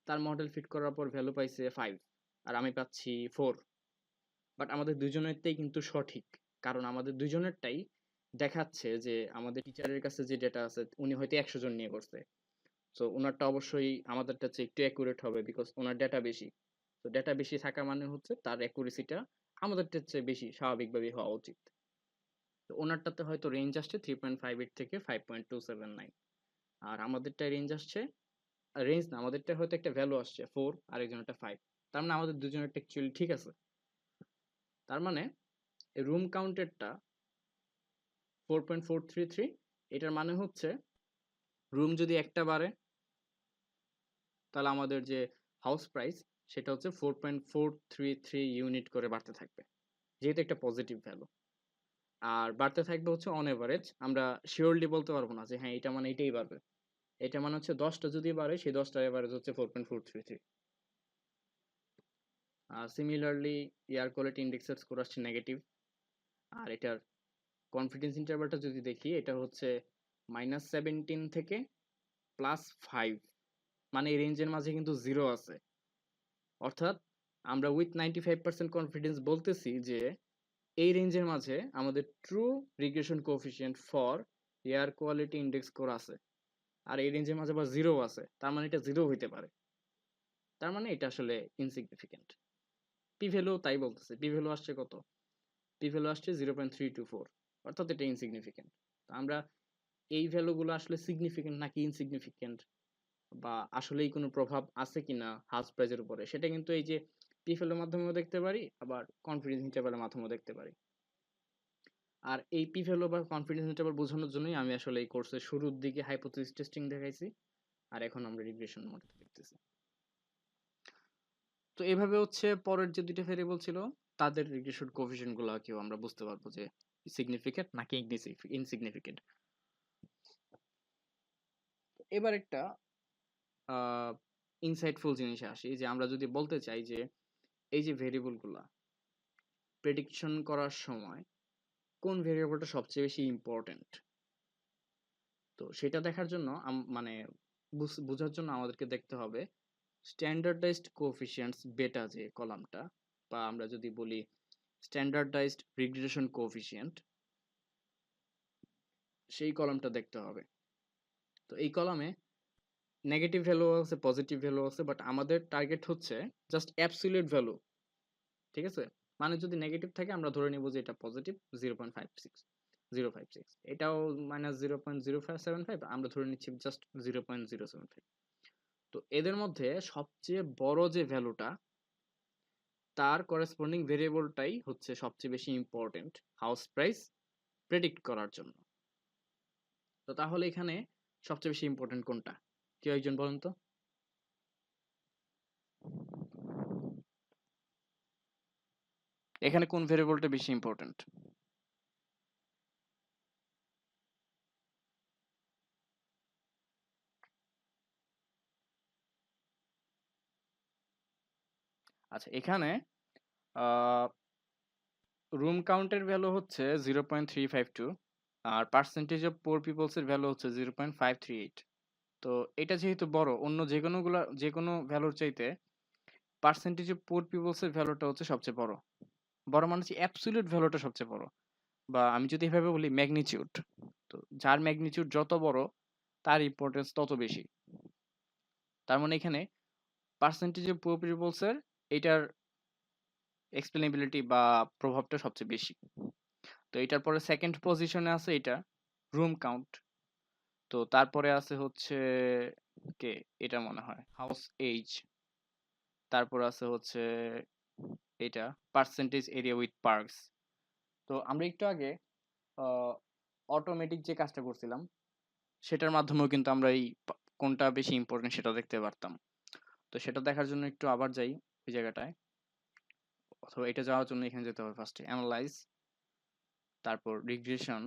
Speaker 1: তার মডেল ফিট করার পর ভ্যালু পাইছে 5, আর আমি পাচ্ছি 4। বাট আমাদের দুজনেরটাই কিন্তু সঠিক, কারণ আমাদের দুজনেরটাই দেখাচ্ছে যে আমাদের টিচারের কাছে যে ডেটা আছে উনি হয়তো 100 জন নিয়ে করছে। সো ওনারটা অবশ্যই আমাদেরটা চেয়ে একটু অ্যাকুরেট হবে, বিকজ ওনার ডেটা বেশি। তো ডেটা বেশি থাকা মানে হচ্ছে তার অ্যাকুরেসিটা আমাদেরটার চেয়ে বেশি স্বাভাবিকভাবেই হওয়া উচিত। তো ওনারটাতে হয়তো রেঞ্জ আসছে 3.58 থেকে 5.279, আর আমাদেরটা রেঞ্জ আসছে, রেঞ্জ না, আমাদেরটা হয়তো একটা ভ্যালু আসছে 4 আর একজনেরটা 5। তার মানে আমাদের দুজনেরটা অ্যাকচুয়ালি ঠিক আছে। তার মানে রুম কাউন্টেরটা 4.433, এটার মানে হচ্ছে রুম যদি একটা বাড়ে তাহলে আমাদের যে হাউস প্রাইস সেটা হচ্ছে 4.433 ইউনিট করে বাড়তে থাকবে, যেহেতু একটা পজিটিভ ভ্যালু। আর বাড়তে থাকবে হচ্ছে অন এভারেজ, আমরা শিওরলি বলতে পারবো না যে হ্যাঁ এটা মানে এটাই বাড়বে। এটা মানে হচ্ছে 10টা যদি বাড়ে সেই 10টার এভারেজ হচ্ছে 4.433। আর সিমিলারলি এয়ার কোয়ালিটি ইন্ডেক্সের স্কোর আসছে নেগেটিভ। আর এটার কনফিডেন্স ইন্টারভ্যালটা যদি দেখি এটা হচ্ছে -17 থেকে +5, মানে এই রেঞ্জের মাঝে কিন্তু জিরো আছে। অর্থাৎ আমরা উইথ 95% কনফিডেন্স বলতেছি যে এই রেঞ্জের মাঝে আমাদের true regression coefficient for air quality index score আছে। আর এই রেঞ্জের মাঝে আবার জিরো আছে, তার মানে এটা জিরো হইতে পারে। তার মানে এটা আসলে ইনসিগনিফিকেন্ট। পি ভ্যালু তাই বলতেছে, পি ভ্যালু আসছে কত, পি ভ্যালু আসছে 0.324, অর্থাৎ এটা ইনসিগনিফিকেন্ট। তো আমরা এই ভ্যালুগুলো আসলে সিগনিফিকেন্ট নাকি ইনসিগনিফিকেন্ট, বা আসলেই কোনো প্রভাব আছে কিনা হাউস প্রাইজের উপরে, সেটা কিন্তু এই যে পি ভ্যালুর মাধ্যমেও দেখতে পারি, আবার কনফিডেন্স ইন্টারভ্যালের মাধ্যমেও দেখতে পারি। আর এই পি ভ্যালু বা কনফিডেন্স ইন্টারভ্যাল বোঝানোর জন্যই আমি আসলে এই কোর্সের শুরুর দিকে হাইপোথিসিস টেস্টিং দেখাইছি, আর এখন আমরা রিগ্রেশন মডেল দেখতেছি। তো এভাবে হচ্ছে পরের যে দুইটা ভেরিয়েবল ছিল তাদের রিগ্রেশন কোএফিসিয়েন্ট গুলোকেও আমরা বুঝতে পারবো যে সিগনিফিকেন্ট নাকি ইনসিগনিফিকেন্ট। এবার একটা ইনসাইটফুল জিনিসে আসি, যে আমরা যদি বলতে চাই যে এই যে ভেরিয়েবল গুলা প্রেডিকশন করার সময় কোন ভেরিয়েবলটা সবচেয়ে বেশি ইম্পর্টেন্ট, তো সেটা দেখার জন্য মানে বোঝার জন্য আমাদেরকে দেখতে হবে স্ট্যান্ডার্ডাইজড কোএফিসিয়েন্টস বেটা যে কলামটা, বা আমরা যদি বলি স্ট্যান্ডার্ডাইজড রিগ্রেশন কোএফিসিয়েন্ট, সেই কলামটা দেখতে হবে। তো এই কলামে নেগেটিভ ভ্যালু আছে, পজিটিভ ভ্যালু আছে, বাট আমাদের টার্গেট হচ্ছে জাস্ট অ্যাবসলিউট ভ্যালু। ঠিক আছে, মানে যদি নেগেটিভ থাকে আমরা ধরে নিব যে এটা পজিটিভ 0.56, এটাও -0.0575, আমরা ধরে নিচ্ছি জাস্ট 0.075। তো এদের মধ্যে সবচেয়ে বড় যে ভ্যালুটা তার করেসপন্ডিং ভেরিয়েবলটাই হচ্ছে সবচেয়ে বেশি ইম্পর্টেন্ট হাউস প্রাইস প্রেডিক্ট করার জন্য। তো তাহলে এখানে সবচেয়ে বেশি ইম্পর্টেন্ট কোনটা, কেউ একজন বলেন তো। এখানে কোন ভেরিয়েবলটা বেশি ইম্পর্টেন্ট? আচ্ছা, এখানে রুম কাউন্টের ভ্যালু হচ্ছে 0.352, আর পার্সেন্টেজ অফ পোর পিপলস এর ভ্যালু হচ্ছে 0.538। তো এটা যেহেতু বড়, অন্য যে কোনো ভ্যালুর চাইতে পার্সেন্টেজ অফ পোর পিপলস এর ভ্যালুটা হচ্ছে সবচেয়ে বড়। বড় মানে হচ্ছে অ্যাবসলিউট ভ্যালুটা সবচেয়ে বড়, বা আমি যদি এভাবে বলি ম্যাগনিটিউড। তো যার ম্যাগনিটিউড যত বড় তার ইম্পর্টেন্স তত বেশি। তার মানে এখানে পার্সেন্টেজ অফ পুয়ার পিপলস এর এটার এক্সপ্লেনেবিলিটি বা প্রভাবটা সবচেয়ে বেশি। তো এটার পরে সেকেন্ড পজিশনে আছে এটা রুম কাউন্ট। তো তারপরে আছে হচ্ছে কে, এটা মনে হয় হাউস এজ। তারপর আছে হচ্ছে এটা পার্সেন্টেজ এরিয়া উইথ পার্কস। তো আমরা একটু আগে অটোমেটিক যে কাজটা করছিলাম সেটার মাধ্যমেও কিন্তু আমরা এই কোনটা বেশি ইম্পর্টেন্ট সেটা দেখতে পারতাম। তো সেটা দেখার জন্য একটু আবার যাই ওই জায়গাটায়, অথবা এটা যাওয়ার জন্য এখানে যেতে হবে ফার্স্টে অ্যানালাইজ, তারপর রিগ্রেশন,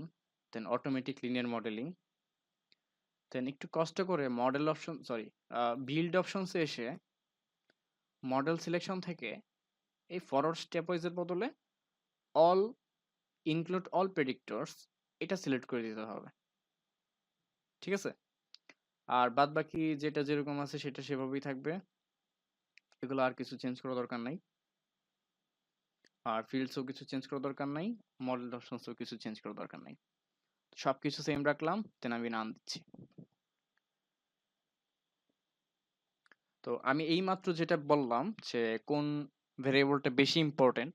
Speaker 1: দেন অটোমেটিক লিনিয়ার মডেলিং, দেন একটু কষ্ট করে মডেল অপশন বিল্ড অপশনসে এসে মডেল সিলেকশন থেকে এই ফরওয়ার্ড স্টেপওয়াইজের বদলে অল ইনক্লুড অল প্রেডিক্টরস এটা সিলেক্ট করে দিতে হবে। ঠিক আছে, আর বাদ বাকি যেটা যেরকম আছে সেটা সেভাবেই থাকবে। এগুলো আর কিছু চেঞ্জ করার দরকার নাই। আর ফিল্ডসও কিছু চেঞ্জ করার দরকার নাই, মডেল অপশনসও কিছু চেঞ্জ করার দরকার নাই। সবকিছু সেম রাখলাম, দেন আমি নাম দিচ্ছি। তো আমি এইমাত্র যেটা বললাম যে কোন ভেরিয়েবলটা বেশি ইম্পর্টেন্ট,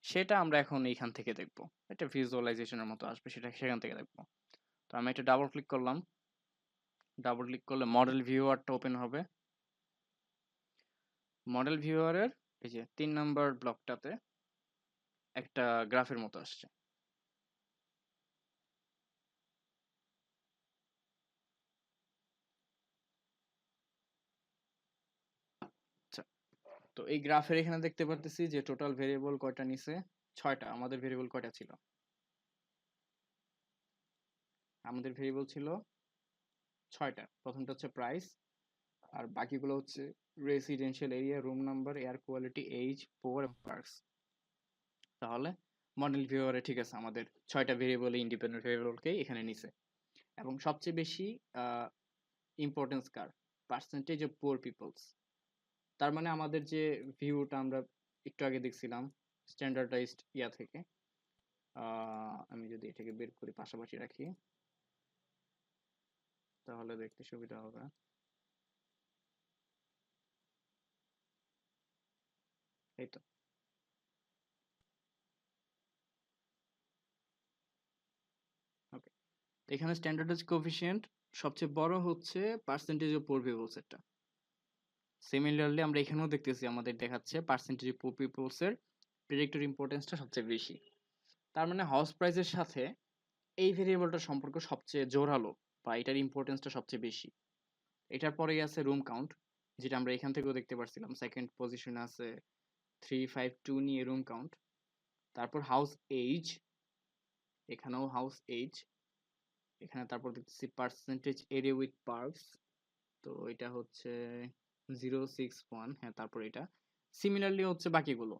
Speaker 1: সেটা আমরা এখন এইখান থেকে দেখব। এটা ভিজুয়ালাইজেশনের মতো আসবে, সেটা সেখান থেকে দেখব। তো আমি একটা ডাবল ক্লিক করলাম। ডাবল ক্লিক করলে মডেল ভিউয়ারটা ওপেন হবে। মডেল ভিউয়ারের এই যে 3 নাম্বার ব্লকটাতে একটা গ্রাফের মতো আসছে। আচ্ছা, তো এই গ্রাফের এখানে দেখতে পারতেছি যে টোটাল ভেরিয়েবল কয়টা নিছে? 6টা। আমাদের ভেরিয়েবল কয়টা ছিল? আমাদের ভেরিয়েবল ছিল 6টা। প্রথমটা হচ্ছে প্রাইস, আর বাকিগুলো হচ্ছে residential area, room number, air quality, age, poor এবং পার্কস। তাহলে মডেল ভিউয়ারে ঠিক আছে, আমাদের 6টা ভেরিয়েবল ইন্ডিপেন্ডেন্ট ভেরিয়েবলকেই এখানে নিছে। এবং সবচেয়ে বেশি ইম্পর্টেন্স কার? Percentage of poor peoples. তার মানে আমাদের যে ভিউটা আমরা একটু আগে দেখছিলাম স্ট্যান্ডার্ডাইজড ইয়া থেকে, আমি যদি এটাকে বের করি পাশাপাশি রাখি, তাহলে দেখতে সুবিধা হবে। এই তো, ওকে। এখানে স্ট্যান্ডার্ডাইজ কোএফিসিয়েন্ট সবচেয়ে বড় হচ্ছে পার্সেন্টেজ অফ পুয়ার পিপলস এরটা। সিমিলারলি আমরা এখানেও দেখতেছি, আমাদের দেখাচ্ছে পার্সেন্টেজ অফ পুয়ার পিপলস এর প্রেডিক্টর ইম্পর্টেন্সটা সবচেয়ে বেশি। তার মানে হাউস প্রাইসের সাথে এই ভেরিয়েবলটার সম্পর্ক সবচেয়ে জোরালো, বা এটার ইম্পর্টেন্সটা সবচেয়ে বেশি। এটার পরেই আছে রুম কাউন্ট, যেটা আমরা এখান থেকেও দেখতে পারছিলাম সেকেন্ড পজিশনে আছে 352 নিয়ে রুম কাউন্ট। তারপর হাউস এইজ, এখানেও হাউস এইজ। এখানে তারপর দেখতেছি পার্সেন্টেজ এরিয়া উইথ পার্কস, তো এটা হচ্ছে 061। হ্যাঁ, তারপর এটা সিমিলারলি হচ্ছে বাকিগুলো।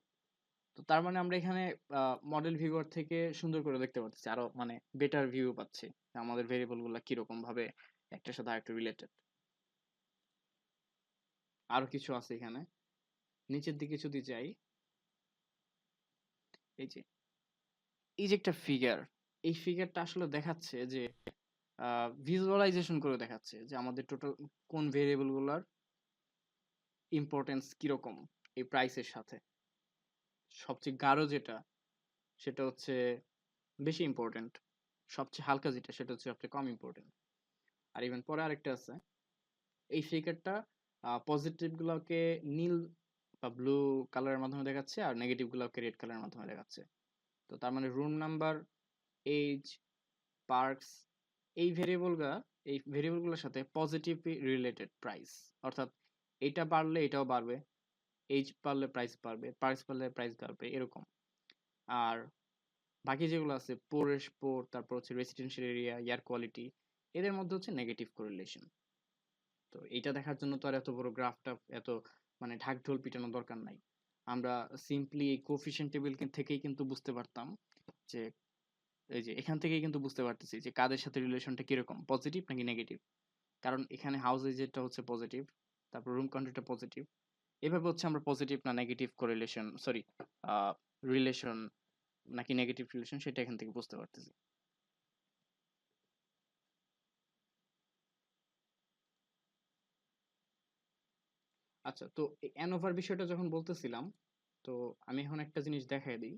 Speaker 1: তো তার মানে আমরা এখানে মডেল ভিউয়ার থেকে সুন্দর করে দেখতে পাচ্ছি, আরো মানে বেটার ভিউ পাচ্ছি আমাদের ভেরিয়েবল গুলা কিরকম ভাবে একটার সাথে আরেকটা রিলেটেড। আরো কিছু আছে এখানে, নিচের দিকে যদি যাই, এই যে এই যে একটা ফিগার, এই ফিগারটা আসলে দেখাচ্ছে যে ভিজুয়ালাইজেশন করে দেখাচ্ছে যে আমাদের টোটাল কোন ভেরিয়েবল গুলার ইম্পর্টেন্স কিরকম এই প্রাইসের সাথে। সবচেয়ে গাঢ় যেটা, সেটা হচ্ছে বেশি ইম্পর্টেন্ট। সবচেয়ে হালকা যেটা, সেটা হচ্ছে সবচেয়ে কম ইম্পর্টেন্ট। আর ইভেন পরে আরেকটা আছে, এই ফিগারটা পজিটিভ গুলোকে নীল বা ব্লু কালারের মাধ্যমে দেখাচ্ছে, আর নেগেটিভ গুলোকে রেড কালারের মাধ্যমে দেখাচ্ছে। তো তার মানে রুম নাম্বার, এইজ, পার্কস, এই ভেরিয়েবলগুলো, এই ভেরিয়েবলগুলোর সাথে পজিটিভলি রিলেটেড প্রাইস। অর্থাৎ এটা বাড়লে এটাও বাড়বে, এইজ বাড়লে প্রাইস বাড়বে, পার্কস বাড়লে প্রাইস বাড়বে, এরকম। আর বাকি যেগুলো আছে পোরেশ পোর, তারপর হচ্ছে রেসিডেন্সিয়াল এরিয়া, এয়ার কোয়ালিটি, এদের মধ্যে হচ্ছে নেগেটিভ কোরিলেশন। তো এইটা দেখার জন্য তো আর এত বড় গ্রাফটা এত মানে ঢাকঢোল পিটানোর দরকার নাই। আমরা সিম্পলি এই কোএফিসিয়েন্ট টেবিল থেকেই কিন্তু বুঝতে পারতাম যে, এই যে এখান থেকেই কিন্তু বুঝতে পারতেছি যে কাদের সাথে রিলেশনটা কিরকম, পজিটিভ নাকি নেগেটিভ। কারণ এখানে হাউস এজেন্টটা হচ্ছে পজিটিভ, তারপর রুম কাউন্টটা পজিটিভ। এভাবে হচ্ছে আমরা পজিটিভ না নেগেটিভ কোরিলেশন, সরি, রিলেশন নাকি নেগেটিভ রিলেশন, সেটা এখান থেকে বুঝতে পারতেছি। আচ্ছা, তো অ্যানোভার বিষয়টা যখন বলতেছিলাম, তো আমি এখন একটা জিনিস দেখাই দিই।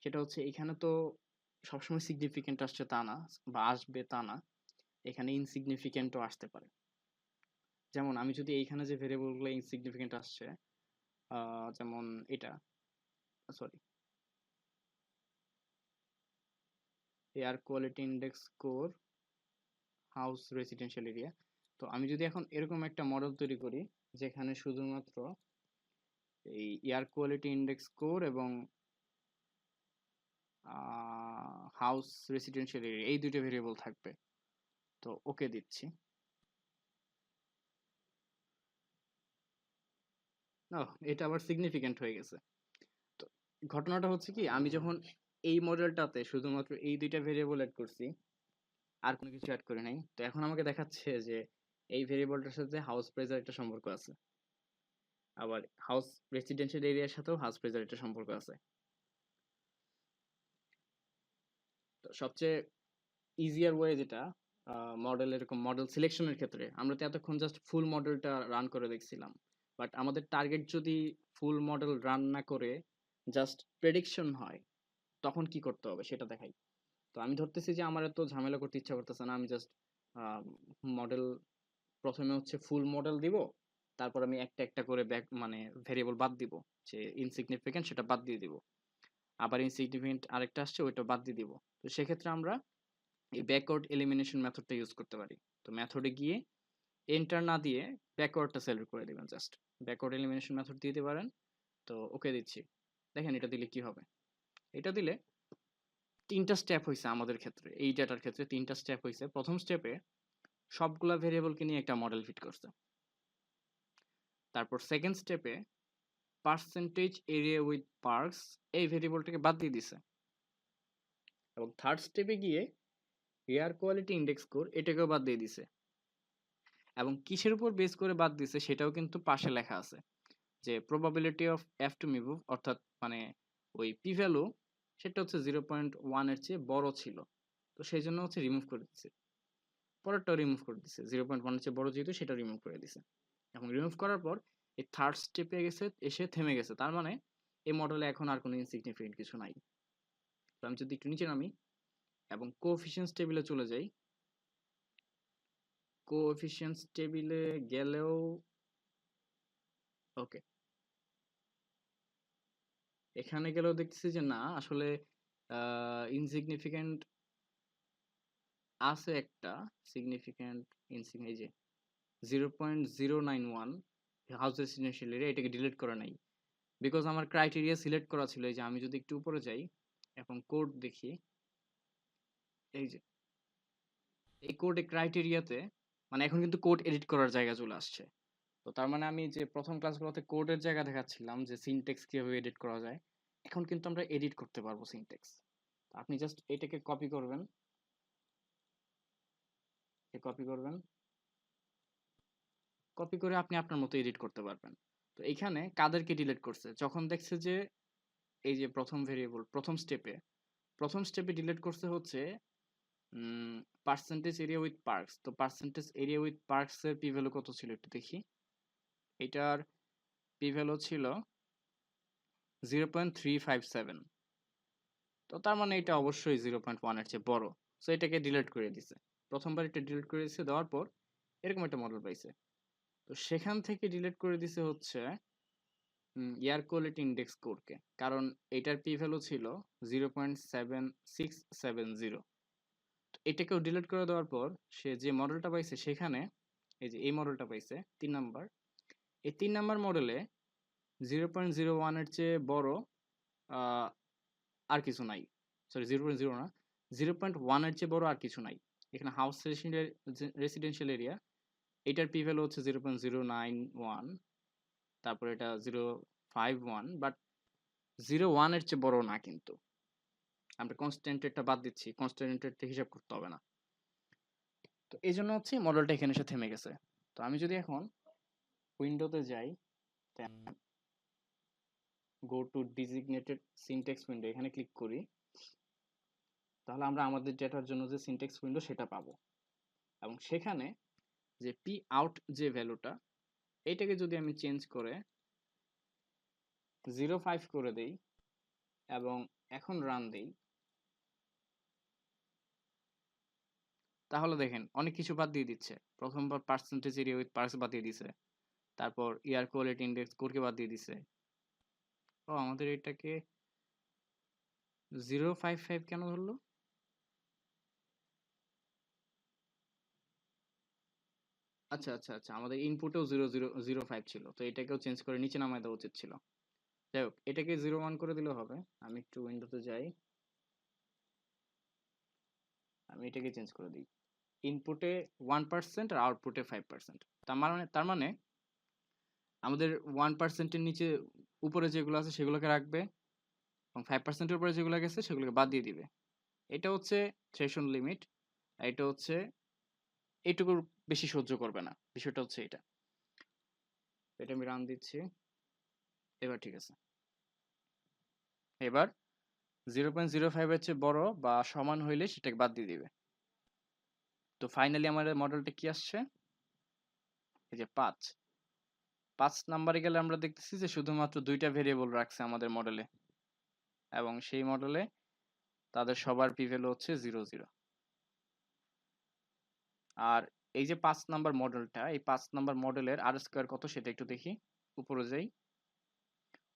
Speaker 1: সেটা হচ্ছে এখানে তো সবসময় সিগনিফিকেন্ট আসছে তা না, বা আসবে তা না, এখানে ইনসিগনিফিকেন্টও আসতে পারে। যেমন আমি যদি এইখানে যে ভেরিয়েবলগুলো ইনসিগনিফিকেন্ট আসছে, যেমন এটা, sorry, air quality index score, house residential area. তো আমি যদি এখন এরকম একটা মডেল তৈরি করি, যেখানে শুধুমাত্র এই এয়ার কোয়ালিটি ইন্ডেক্স স্কোর এবং হাউস রেসিডেন্সিয়াল এরিয়া, এই দুইটা ভেরিয়েবল থাকবে, তো ওকে দিচ্ছি। না, এটা আবার সিগনিফিকেন্ট হয়ে গেছে। তো ঘটনাটা হচ্ছে কি, আমি যখন এই মডেলটাতে শুধুমাত্র এই দুইটা ভেরিয়েবল অ্যাড করছি, আর কোনো কিছু অ্যাড করি নাই, তো এখন আমাকে দেখাচ্ছে যে এই ভেরিয়েবলটার সাথে হাউস প্রাইসের একটা সম্পর্ক আছে। আবার হাউস রেসিডেন্সিয়াল এরিয়ার সাথেও হাউস প্রেজার একটা সম্পর্ক আছে। তো সবচেয়ে ইজিয়ার ওয়ে যেটা মডেল, এরকম মডেল সিলেকশনের ক্ষেত্রে আমরা তো এতক্ষণ জাস্ট ফুল মডেলটা রান করে দেখছিলাম, বাট আমাদের টার্গেট যদি ফুল মডেল রান না করে জাস্ট প্রেডিকশন হয়, তখন কি করতে হবে সেটা দেখাই। তো আমি ধরতেছি যে আমার এত ঝামেলা করতে ইচ্ছা করতেছে না, আমি জাস্ট মডেল প্রথমে হচ্ছে ফুল মডেল দিব, তারপর আমি একটা একটা করে ব্যাক মানে ভেরিয়েবল বাদ দিব, যে ইনসিগনিফিকেন্ট সেটা বাদ দিয়ে দিব, আবার ইনসিগনিফিকেন্ট আরেকটা আসছে ওইটা বাদ দিয়ে দিব। তো সেক্ষেত্রে আমরা এই ব্যাকওয়ার্ড এলিমিনেশন মেথডটা ইউজ করতে পারি। তো মেথডে গিয়ে এন্টার না দিয়ে ব্যাকওয়ার্ডটা সিলেক্ট করে দিবেন, জাস্ট ব্যাকওয়ার্ড এলিমিনেশন মেথড দিতে পারেন। তো ওকে দিচ্ছি, দেখেন এটা দিলে কি হবে। এটা দিলে তিনটা স্টেপ হয়েছে আমাদের ক্ষেত্রে, এই ডেটার ক্ষেত্রে তিনটা স্টেপ হয়েছে। প্রথম স্টেপে সবগুলা ভেরিয়েবলকে নিয়ে একটা মডেল ফিট করছে। তারপর সেকেন্ড স্টেপে পার্সেন্টেজ এরিয়া উইথ পার্কস এই ভেরিয়েবলটাকে বাদ দিয়ে দিছে। এবং থার্ড স্টেপে গিয়ে এয়ার কোয়ালিটি ইন্ডেক্স স্কোর এটাকেও বাদ দিয়ে দিছে। এবং কিসের উপর বেস করে বাদ দিছে সেটাও কিন্তু পাশে লেখা আছে, যে probability of F to move, অর্থাৎ মানে ওই পি ভ্যালু সেটা হচ্ছে 0.1 এর চেয়ে বড় ছিল, তো সেই জন্য হচ্ছে রিমুভ করে দিচ্ছে। পরেরটাও রিমুভ করে দিচ্ছে, 0.1 এর চেয়ে বড় যেহেতু সেটা রিমুভ করে দিছে। এবং রিমুভ করার পর এই থার্ড স্টেপে গেছে, এসে থেমে গেছে, তার মানে এই মডেলে এখন আর কোনো ইনসিগনিফিকেন্ট কিছু নাই। তো আমি যদি একটু নিচে নামি এবং কোএফিসিয়েন্টস টেবিলে চলে যাই, কোএফিসিয়েন্টস টেবিলে গেলেও ওকে, এখানে গেলেও দেখতেছি যে না, আসলে ইনসিগনিফিকেন্ট আছে একটা, সিগনিফিকেন্ট এই যে 0.091 হাউস রেসিডেন্সিয়াল এরিয়া, এটাকে ডিলিট করা নাই, বিকজ আমার ক্রাইটেরিয়া সিলেক্ট করা ছিল। এই যে আমি যদি একটু উপরে যাই এখন কোড দেখি, এই যে এই কোড ক্রাইটেরিয়াতে মানে এখন কিন্তু কোড এডিট করার জায়গা চলে আসছে। তো তার মানে আমি যে প্রথম ক্লাসগুলোতে কোডের জায়গা দেখাচ্ছিলাম যে সিনটেক্স কিভাবে এডিট করা যায়, এখন কিন্তু আমরা এডিট করতে পারবো সিনটেক্স। আপনি জাস্ট এটাকে কপি করবেন, কপি করবেন, কপি করে আপনি আপনার মতো এডিট করতে পারবেন। তো এইখানে কাদেরকে ডিলিট করছে, যখন দেখছে যে এই যে প্রথম ভেরিয়েবল প্রথম স্টেপে ডিলিট করছে হচ্ছে পার্সেন্টেজ এরিয়া উইথ পার্কস। তো পার্সেন্টেজ এরিয়া উইথ পার্কস এর পি ভ্যালু কত ছিল একটু দেখি, এটার পি ভ্যালু ছিল 0.357। তো তার মানে এটা অবশ্যই 0.1 এর চেয়ে বড়। সো এটাকে ডিলিট করে দিছে, প্রথমবার এটা ডিলিট করে দিছে, দেওয়ার পর এরকম একটা মডেল পাইছে। তো সেখান থেকে ডিলিট করে দিছে হচ্ছে এয়ার কোয়ালিটি ইন্ডেক্স স্কোরকে, কারণ এটার পি ভ্যালু ছিল 0.7670। এটাকেও ডিলিট করে দেওয়ার পর সে যে মডেলটা পাইছে সেখানে এই যে এই মডেলটা পাইছে 3 নাম্বার, এই 3 নাম্বার মডেলে 0.01 এর চেয়ে বড় আহ, আর কিছু নাই। সরি, 0.0 না, 0.1 এর চেয়ে বড় আর কিছু নাই। এখানে হাউস রেসিডেন্সিয়াল এরিয়া, এটার পি ভ্যালু হচ্ছে 0.091, তারপর এটা 0.51, বাট 0.1 এর চেয়ে বড় না কিন্তু। আমরা কনস্ট্যান্টেরটা বাদ দিচ্ছি, কনস্ট্যান্টেরটা হিসাব করতে হবে না। তো এই জন্য হচ্ছে মডেলটা এখানে এসে থেমে গেছে। তো আমি যদি এখন উইন্ডোতে যাই, go to designated syntax window, এখানে ক্লিক করি, তাহলে আমরা আমাদের ডেটার জন্য যে সিনট্যাক্স উইন্ডো সেটা পাবো। এবং সেখানে যে পি আউট যে ভ্যালুটা, এইটাকে যদি আমি চেঞ্জ করে 0.5 করে দেই এবং এখন রান দেই, তাহলে দেখেন অনেক কিছু বাদ দিয়ে দিচ্ছে। প্রথমবার পার্সেন্টেজ এরিয়া উইথ পার্স বাদ দিয়ে দিছে, তারপর এয়ার কোয়ালিটি ইন্ডেক্স স্কোরকে বাদ দিয়ে দিছে। ও আমাদের এটাকে 0.55 কেন ধরলো? আচ্ছা আচ্ছা আচ্ছা, আমাদের ইনপুটেও 0.005 ছিল, তো এটাকেও চেঞ্জ করে নিচে নামায় দেওয়া উচিত ছিল। যাই হোক, এটাকে 0.1 করে দিলেও হবে। আমি একটু উইন্ডোতে যাই, আমি এটাকে চেঞ্জ করে দিই, ইনপুটে 1% আর আউটপুটে 5%। তার মানে আমাদের 1%-এর নিচে উপরে যেগুলো আছে সেগুলোকে রাখবে, এবং 5%-এর উপরে যেগুলো গেছে সেগুলোকে বাদ দিয়ে দিবে। এটা হচ্ছে থ্রেশহোল্ড লিমিট, আর এটা হচ্ছে এইটুকুর বেশি সহ্য করবে না, বিষয়টা হচ্ছে এটা। এটা আমি রান দিচ্ছি। এবার ঠিক আছে। এবার 0.05 এর চেয়ে বড় বা সমান হইলে সেটাকে বাদ দিয়ে দিবে। তো ফাইনালি আমাদের মডেলটা কি আসছে? এই যে 5 নাম্বারে গেলে আমরা দেখতেছি যে শুধুমাত্র 2টা ভেরিয়েবল রাখছে আমাদের মডেলে, এবং সেই মডেলে তাদের সবার পি ভ্যালু হচ্ছে 0 0। আর এই যে 5 নাম্বার মডেলটা, এই 5 নাম্বার মডেলের আর স্কোয়ার কত সেটা একটু দেখি। উপরে যাই,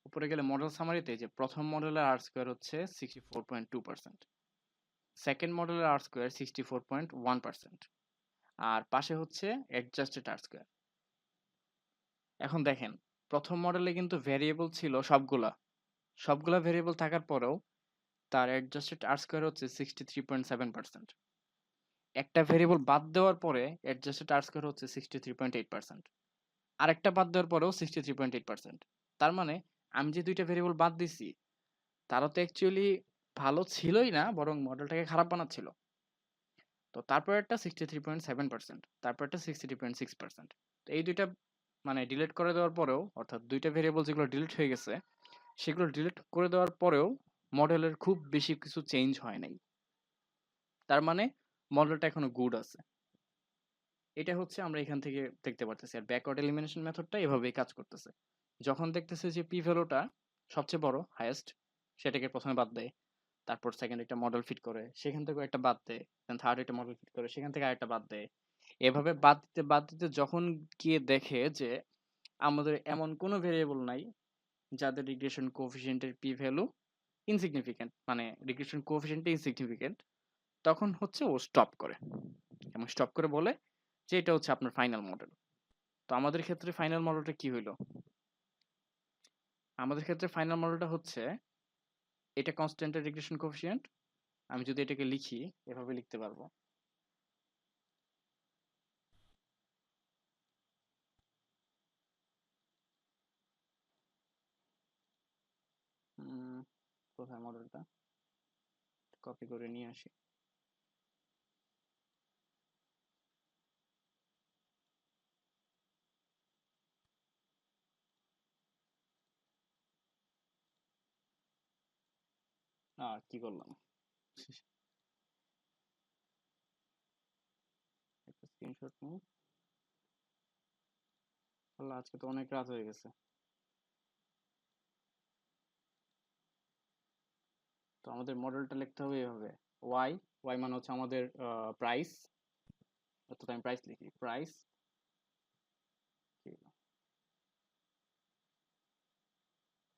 Speaker 1: উপরে গেলে মডেল সামারিতে যে প্রথম মডেলের আর স্কোয়ার হচ্ছে 64.2%, সেকেন্ড মডেলের আর স্কোয়ার 64.1%, আর পাশে হচ্ছে অ্যাডজাস্টেড আর স্কোয়ার। এখন দেখেন, প্রথম মডেলে কিন্তু ভ্যারিয়েবল ছিল সবগুলা ভ্যারিয়েবল থাকার পরেও তার অ্যাডজাস্টেড আর স্কোয়ার হচ্ছে 63.7%। একটা ভ্যারিয়েবল বাদ দেওয়ার পরে অ্যাডজাস্টেড আর স্কোয়ার হচ্ছে 63.8%। আরেকটা বাদ দেওয়ার পরেও 63.8%। তার মানে আমি যে 2টা ভ্যারিয়েবল বাদ দিছি তারা তো অ্যাকচুয়ালি ভালো ছিলই না, বরং মডেলটাকে খারাপ বানাচ্ছিল। তো তারপরেরটা 63.7%, তারপরেরটা 63.6%। তো এই 2টা মানে ডিলিট করে দেওয়ার পরেও, অর্থাৎ 2টা ভেরিয়েবল যেগুলো ডিলিট হয়ে গেছে সেগুলো ডিলিট করে দেওয়ার পরেও মডেলের খুব বেশি কিছু চেঞ্জ হয় নাই। তার মানে মডেলটা এখনো গুড আছে। এটা হচ্ছে আমরা এখান থেকে দেখতে পারতেছি। আর ব্যাকওয়ার্ড এলিমিনেশন মেথডটা এভাবেই কাজ করতেছে। যখন দেখতেছে যে পি ভ্যালুটা সবচেয়ে বড়, হাইয়েস্ট, সেটাকে প্রথমে বাদ দেয়। তারপর সেকেন্ড একটা মডেল ফিট করে, সেখান থেকেও একটা বাদ দেয়। দেন থার্ড একটা মডেল ফিট করে, সেখান থেকে আরেকটা বাদ দেয়। এভাবে বাদ দিতে যখন গিয়ে দেখে যে আমাদের এমন কোনো ভেরিয়েবল নাই যাদের রিগ্রেশন কোএফিসিয়েন্টের পি ভ্যালু ইনসিগনিফিক্যান্ট, মানে রিগ্রেশন কোএফিসিয়েন্টটা ইনসিগনিফিক্যান্ট, তখন হচ্ছে ও স্টপ করে, এবং স্টপ করে বলে যে এটা হচ্ছে আপনার ফাইনাল মডেল। তো আমাদের ক্ষেত্রে ফাইনাল মডেলটা কি হইলো? আমাদের ক্ষেত্রে ফাইনাল মডেলটা হচ্ছে এটা কনস্ট্যান্টের রিগ্রেশন কোএফিসিয়েন্ট। আমি যদি এটাকে লিখি, এভাবে লিখতে পারবো। উম, কোথায় মডেলটা? কপি করে নিয়ে আসি। কি করলাম, একটা স্ক্রিনশট নিই। আল্লাহ, আজকে তো অনেক রাত হয়ে গেছে। তো আমাদের মডেলটা লিখতে হবে এভাবে। ওয়াই, ওয়াই মানে হচ্ছে আমাদের প্রাইস, অর্থাৎ আমি প্রাইস লিখি, প্রাইস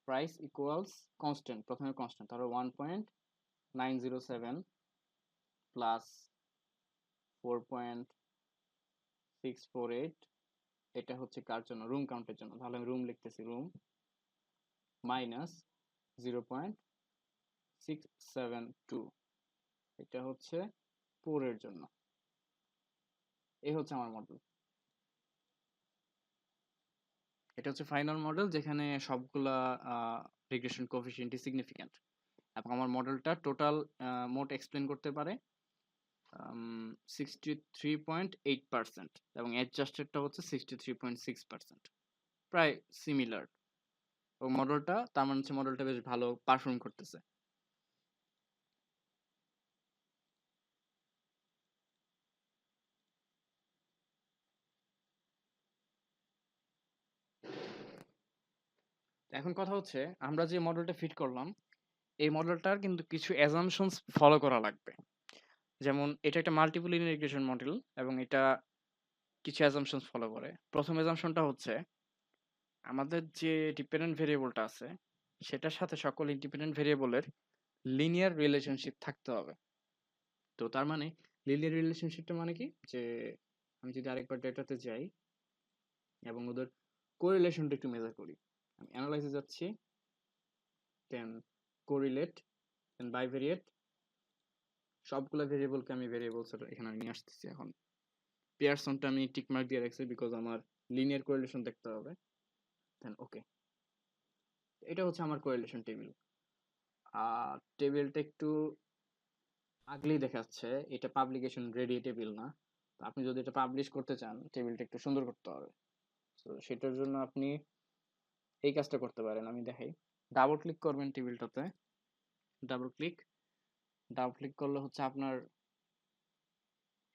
Speaker 1: প্রাইস ইকুয়ালস কনস্ট্যান্ট, প্রথমে কনস্ট্যান্ট, তাহলে 1.907 প্লাস 4.648, এটা হচ্ছে কার জন্য? রুম কাউন্টের জন্য। তাহলে আমি রুম লিখতেছি, রুম মাইনাস 0.672, এটা হচ্ছে পোরের জন্য। এই হচ্ছে আমার মডেল। এটা হচ্ছে ফাইনাল মডেল যেখানে সবগুলা রিগ্রেশন কোএফিসিয়েন্টই সিগনিফিক্যান্ট, এবং আমার মডেলটা টোটাল মোট এক্সপ্লেন করতে পারে 63.8%, এবং অ্যাডজাস্টেডটা হচ্ছে 63.6%, প্রায় সিমিলার। এবং মডেলটা, তার মানে হচ্ছে মডেলটা বেশ ভালো পারফর্ম করতেছে। এখন কথা হচ্ছে, আমরা যে মডেলটা ফিট করলাম এই মডেলটার কিন্তু কিছু অ্যাজাম্পশনস ফলো করা লাগবে। যেমন এটা একটা মাল্টিপল লিনিয়ার রিগ্রেশন মডেল, এবং এটা কিছু অ্যাজাম্পশনস ফলো করে। প্রথম অ্যাজাম্পশনটা হচ্ছে আমাদের যে ডিপেন্ডেন্ট ভেরিয়েবলটা আছে সেটার সাথে সকল ইন্ডিপেন্ডেন্ট ভেরিয়েবলের লিনিয়ার রিলেশনশিপ থাকতে হবে। তো তার মানে লিনিয়ার রিলেশনশিপটা মানে কি, যে আমি যদি আরেকবার ডেটাতে যাই এবং ওদের কোরিলেশনটা একটু মেজার করি, আমি অ্যানালাইসে যাচ্ছি, দেন কোরিলেট, দেন বাইভেরিয়েট, সবগুলো ভেরিয়েবলকে আমি ভেরিয়েবলস এখানে আমি নিয়ে আসতেছি। এখন পিয়ারসনটা আমি টিক মার্ক দিয়ে রাখছি বিকজ আমার লিনিয়ার কোরিলেশন দেখতে হবে। দেন ওকে, এটা হচ্ছে আমার কোরিলেশন টেবিল। আর টেবিলটা একটু আগলি দেখাচ্ছে, এটা পাবলিকেশন রেডি টেবিল না। তো আপনি যদি এটা পাবলিশ করতে চান টেবিলটা একটু সুন্দর করতে হবে। তো সেটার জন্য আপনি এই কাজটা করতে পারেন, আমি দেখাই। ডাবল ক্লিক করবেন টেবিলটাতে, ডাবল ক্লিক ডাবল ক্লিক করলে হচ্ছে আপনার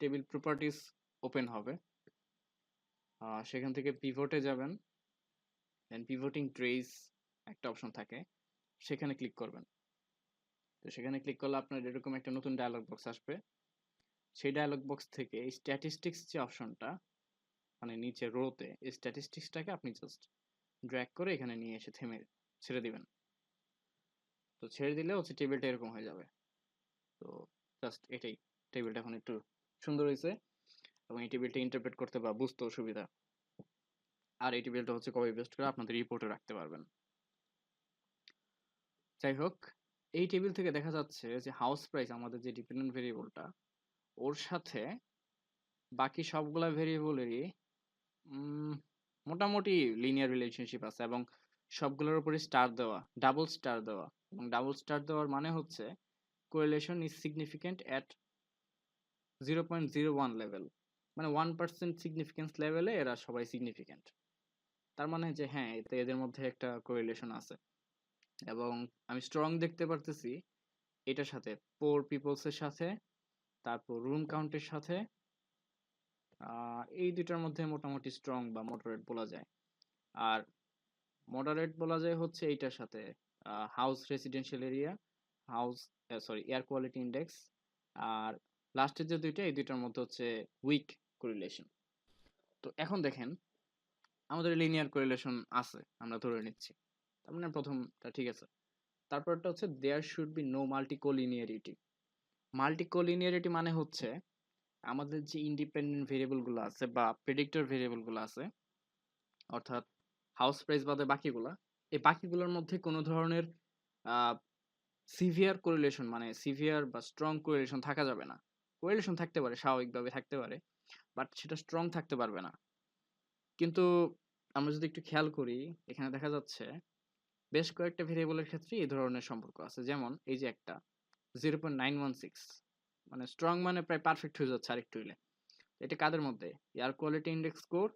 Speaker 1: টেবিল প্রপার্টিস ওপেন হবে। সেখান থেকে পিভটে যাবেন, দেন পিভটিং ট্রেস একটা অপশন থাকে, সেখানে ক্লিক করবেন। তো সেখানে ক্লিক করলে আপনার এরকম একটা নতুন ডায়লগ বক্স আসবে। সেই ডায়লগ বক্স থেকে স্ট্যাটিস্টিক্স যে অপশনটা, মানে নিচে রোতে, এই স্ট্যাটিস্টিক্সটাকে আপনি জাস্ট ড্র্যাগ করে এখানে নিয়ে এসে ছেড়ে দিবেন। তো ছেড়ে দিলে হচ্ছে টেবিলটা এরকম হয়ে যাবে। তো জাস্ট এটাই, টেবিলটা এখন একটু সুন্দর হয়েছে এবং এই টেবিলটা ইন্টারপ্রেট করতে বা বুঝতেও সুবিধা। আর এই টেবিলটা হচ্ছে কপি পেস্ট করে আপনাদের রিপোর্টে রাখতে পারবেন। যাই হোক, এই টেবিল থেকে দেখা যাচ্ছে যে হাউস প্রাইস আমাদের যে ডিপেন্ডেন্ট ভেরিয়েবলটা, ওর সাথে বাকি সবগুলা ভেরিয়েবলেরই মোটামুটি লিনিয়ার রিলেশনশিপ আছে এবং সবগুলোর উপরে স্টার দেওয়া, ডাবল স্টার দেওয়া। এবং ডাবল স্টার দেওয়ার মানে হচ্ছে correlation is significant at 0.01 level, মানে 1% সিগনিফিকেন্স লেভেলে এরা সবাই সিগনিফিক্যান্ট। তার মানে যে হ্যাঁ, এতে এদের মধ্যে একটা কোরিলেশন আছে। এবং আমি স্ট্রং দেখতে পারতেছি এটার সাথে, পোর পিপলসের সাথে, তারপর রুম কাউন্টের সাথে। এই দুইটার মধ্যে মোটামুটি স্ট্রং বা মডারেট বলা যায়। আর মডারেট বলা যায় হচ্ছে এইটার সাথে, house residential area, house sorry air quality index. আর লাস্টের যে দুইটা, এই দুইটার মধ্যে হচ্ছে উইক কোরিলেশন। তো এখন দেখেন, আমাদের লিনিয়ার কোরিলেশন আছে আমরা ধরে নিচ্ছি, তার মানে প্রথমটা ঠিক আছে। তারপরটা হচ্ছে দেয়ার শুড বি নো মাল্টিকোলিনিয়ারিটি। মাল্টিকোলিনিয়ারিটি মানে হচ্ছে আমাদের যে ইন্ডিপেন্ডেন্ট ভেরিয়েবলগুলো আছে বা প্রেডিক্টর ভেরিয়েবলগুলো আছে, অর্থাৎ হাউস প্রাইস বাদে বাকিগুলা, এই বাকিগুলোর মধ্যে কোনো ধরনের সিভিয়ার কোরিলেশন, মানে সিভিয়ার বা স্ট্রং কোরিলেশন থাকা যাবে না। কোরিলেশন থাকতে পারে, স্বাভাবিকভাবে থাকতে পারে, বাট সেটা স্ট্রং থাকতে পারবে না। কিন্তু আমরা যদি একটু খেয়াল করি, এখানে দেখা যাচ্ছে বেশ কয়েকটা ভেরিয়েবলের ক্ষেত্রে এই ধরনের সম্পর্ক আছে। যেমন এই যে একটা 0.916, মানে স্ট্রং মানে প্রায় পারফেক্ট হয়ে যাচ্ছে আরেকটু হইলে। এটা কাদের মধ্যে? এয়ার কোয়ালিটি ইন্ডেক্স স্কোর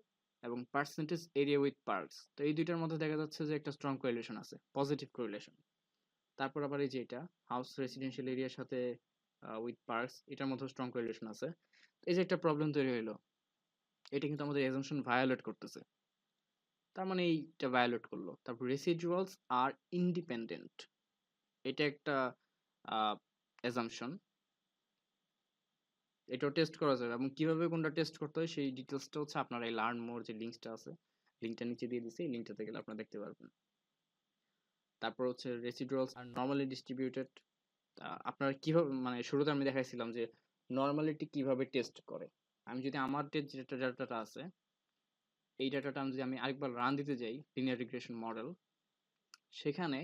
Speaker 1: এবং পার্সেন্টেজ এরিয়া উইথ পার্টস। তো এই দুইটার মধ্যে দেখা যাচ্ছে যে একটা স্ট্রং কোরিলেশন আছে, পজিটিভ কোরিলেশন। তারপর আবার এই যে এটা হাউস রেসিডেন্সিয়াল এরিয়ার সাথে উইথ পার্কস, এটার মধ্যে স্ট্রং কোরিলেশন আছে। এই যে একটা প্রবলেম তৈরি হইলো, এটা কিন্তু আমাদের এজাম্পশন ভায়োলেট করতেছে। তার মানে এইটা ভায়োলেট করলো। তারপর রেসিডুয়ালস আর ইন্ডিপেন্ডেন্ট, এটা একটা এজাম্পশন, এটাও টেস্ট করা যাবে। এবং কিভাবে কোনটা টেস্ট করতে হয় সেই ডিটেলসটা হচ্ছে আপনারা এই লার্ন মোর যে লিঙ্কটা আছে, লিঙ্কটা নিচে দিয়ে দিছি, এই লিঙ্কটাতে গেলে আপনারা দেখতে পারবেন। তারপর হচ্ছে রেসিডুয়ালস আর নরমালি ডিস্ট্রিবিউটেড। আপনারা কিভাবে, মানে শুরুতে আমি দেখাইছিলাম যে নর্মালিটি কিভাবে টেস্ট করে। আমি যদি আমার যে ডাটাটা আছে, এই ডাটাটা আমি যদি আরেকবার রান দিতে যাই লিনিয়ার রিগ্রেশন মডেল, সেখানে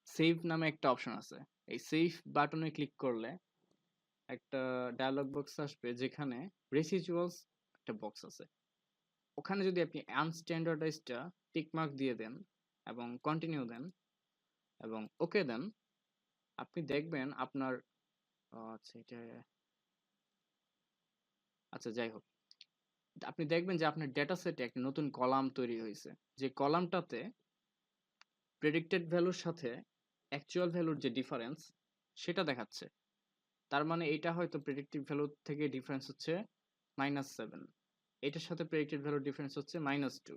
Speaker 1: সেভ নামে একটা অপশন আছে। এই সেভ বাটনে ক্লিক করলে একটা ডায়লগ বক্স আসবে যেখানে রেসিডুয়ালস একটা বক্স আছে। ওখানে যদি আপনি আনস্ট্যান্ডার্ডাইজডটা টিক মার্ক দিয়ে দেন এবং কন্টিনিউ দেন এবং ওকে দেন, আপনি দেখবেন আপনার আচ্ছা এটা, আচ্ছা যাই হোক, আপনি দেখবেন যে আপনার ডেটা সেটে একটা নতুন কলাম তৈরি হয়েছে, যে কলামটাতে প্রেডিক্টেড ভ্যালুর সাথে অ্যাকচুয়াল ভ্যালুর যে ডিফারেন্স সেটা দেখাচ্ছে। তার মানে এটা হয়তো প্রেডিক্টিভ ভ্যালু থেকে ডিফারেন্স হচ্ছে -7, এটার সাথে প্রেডিক্টেড ভ্যালুর ডিফারেন্স হচ্ছে -2।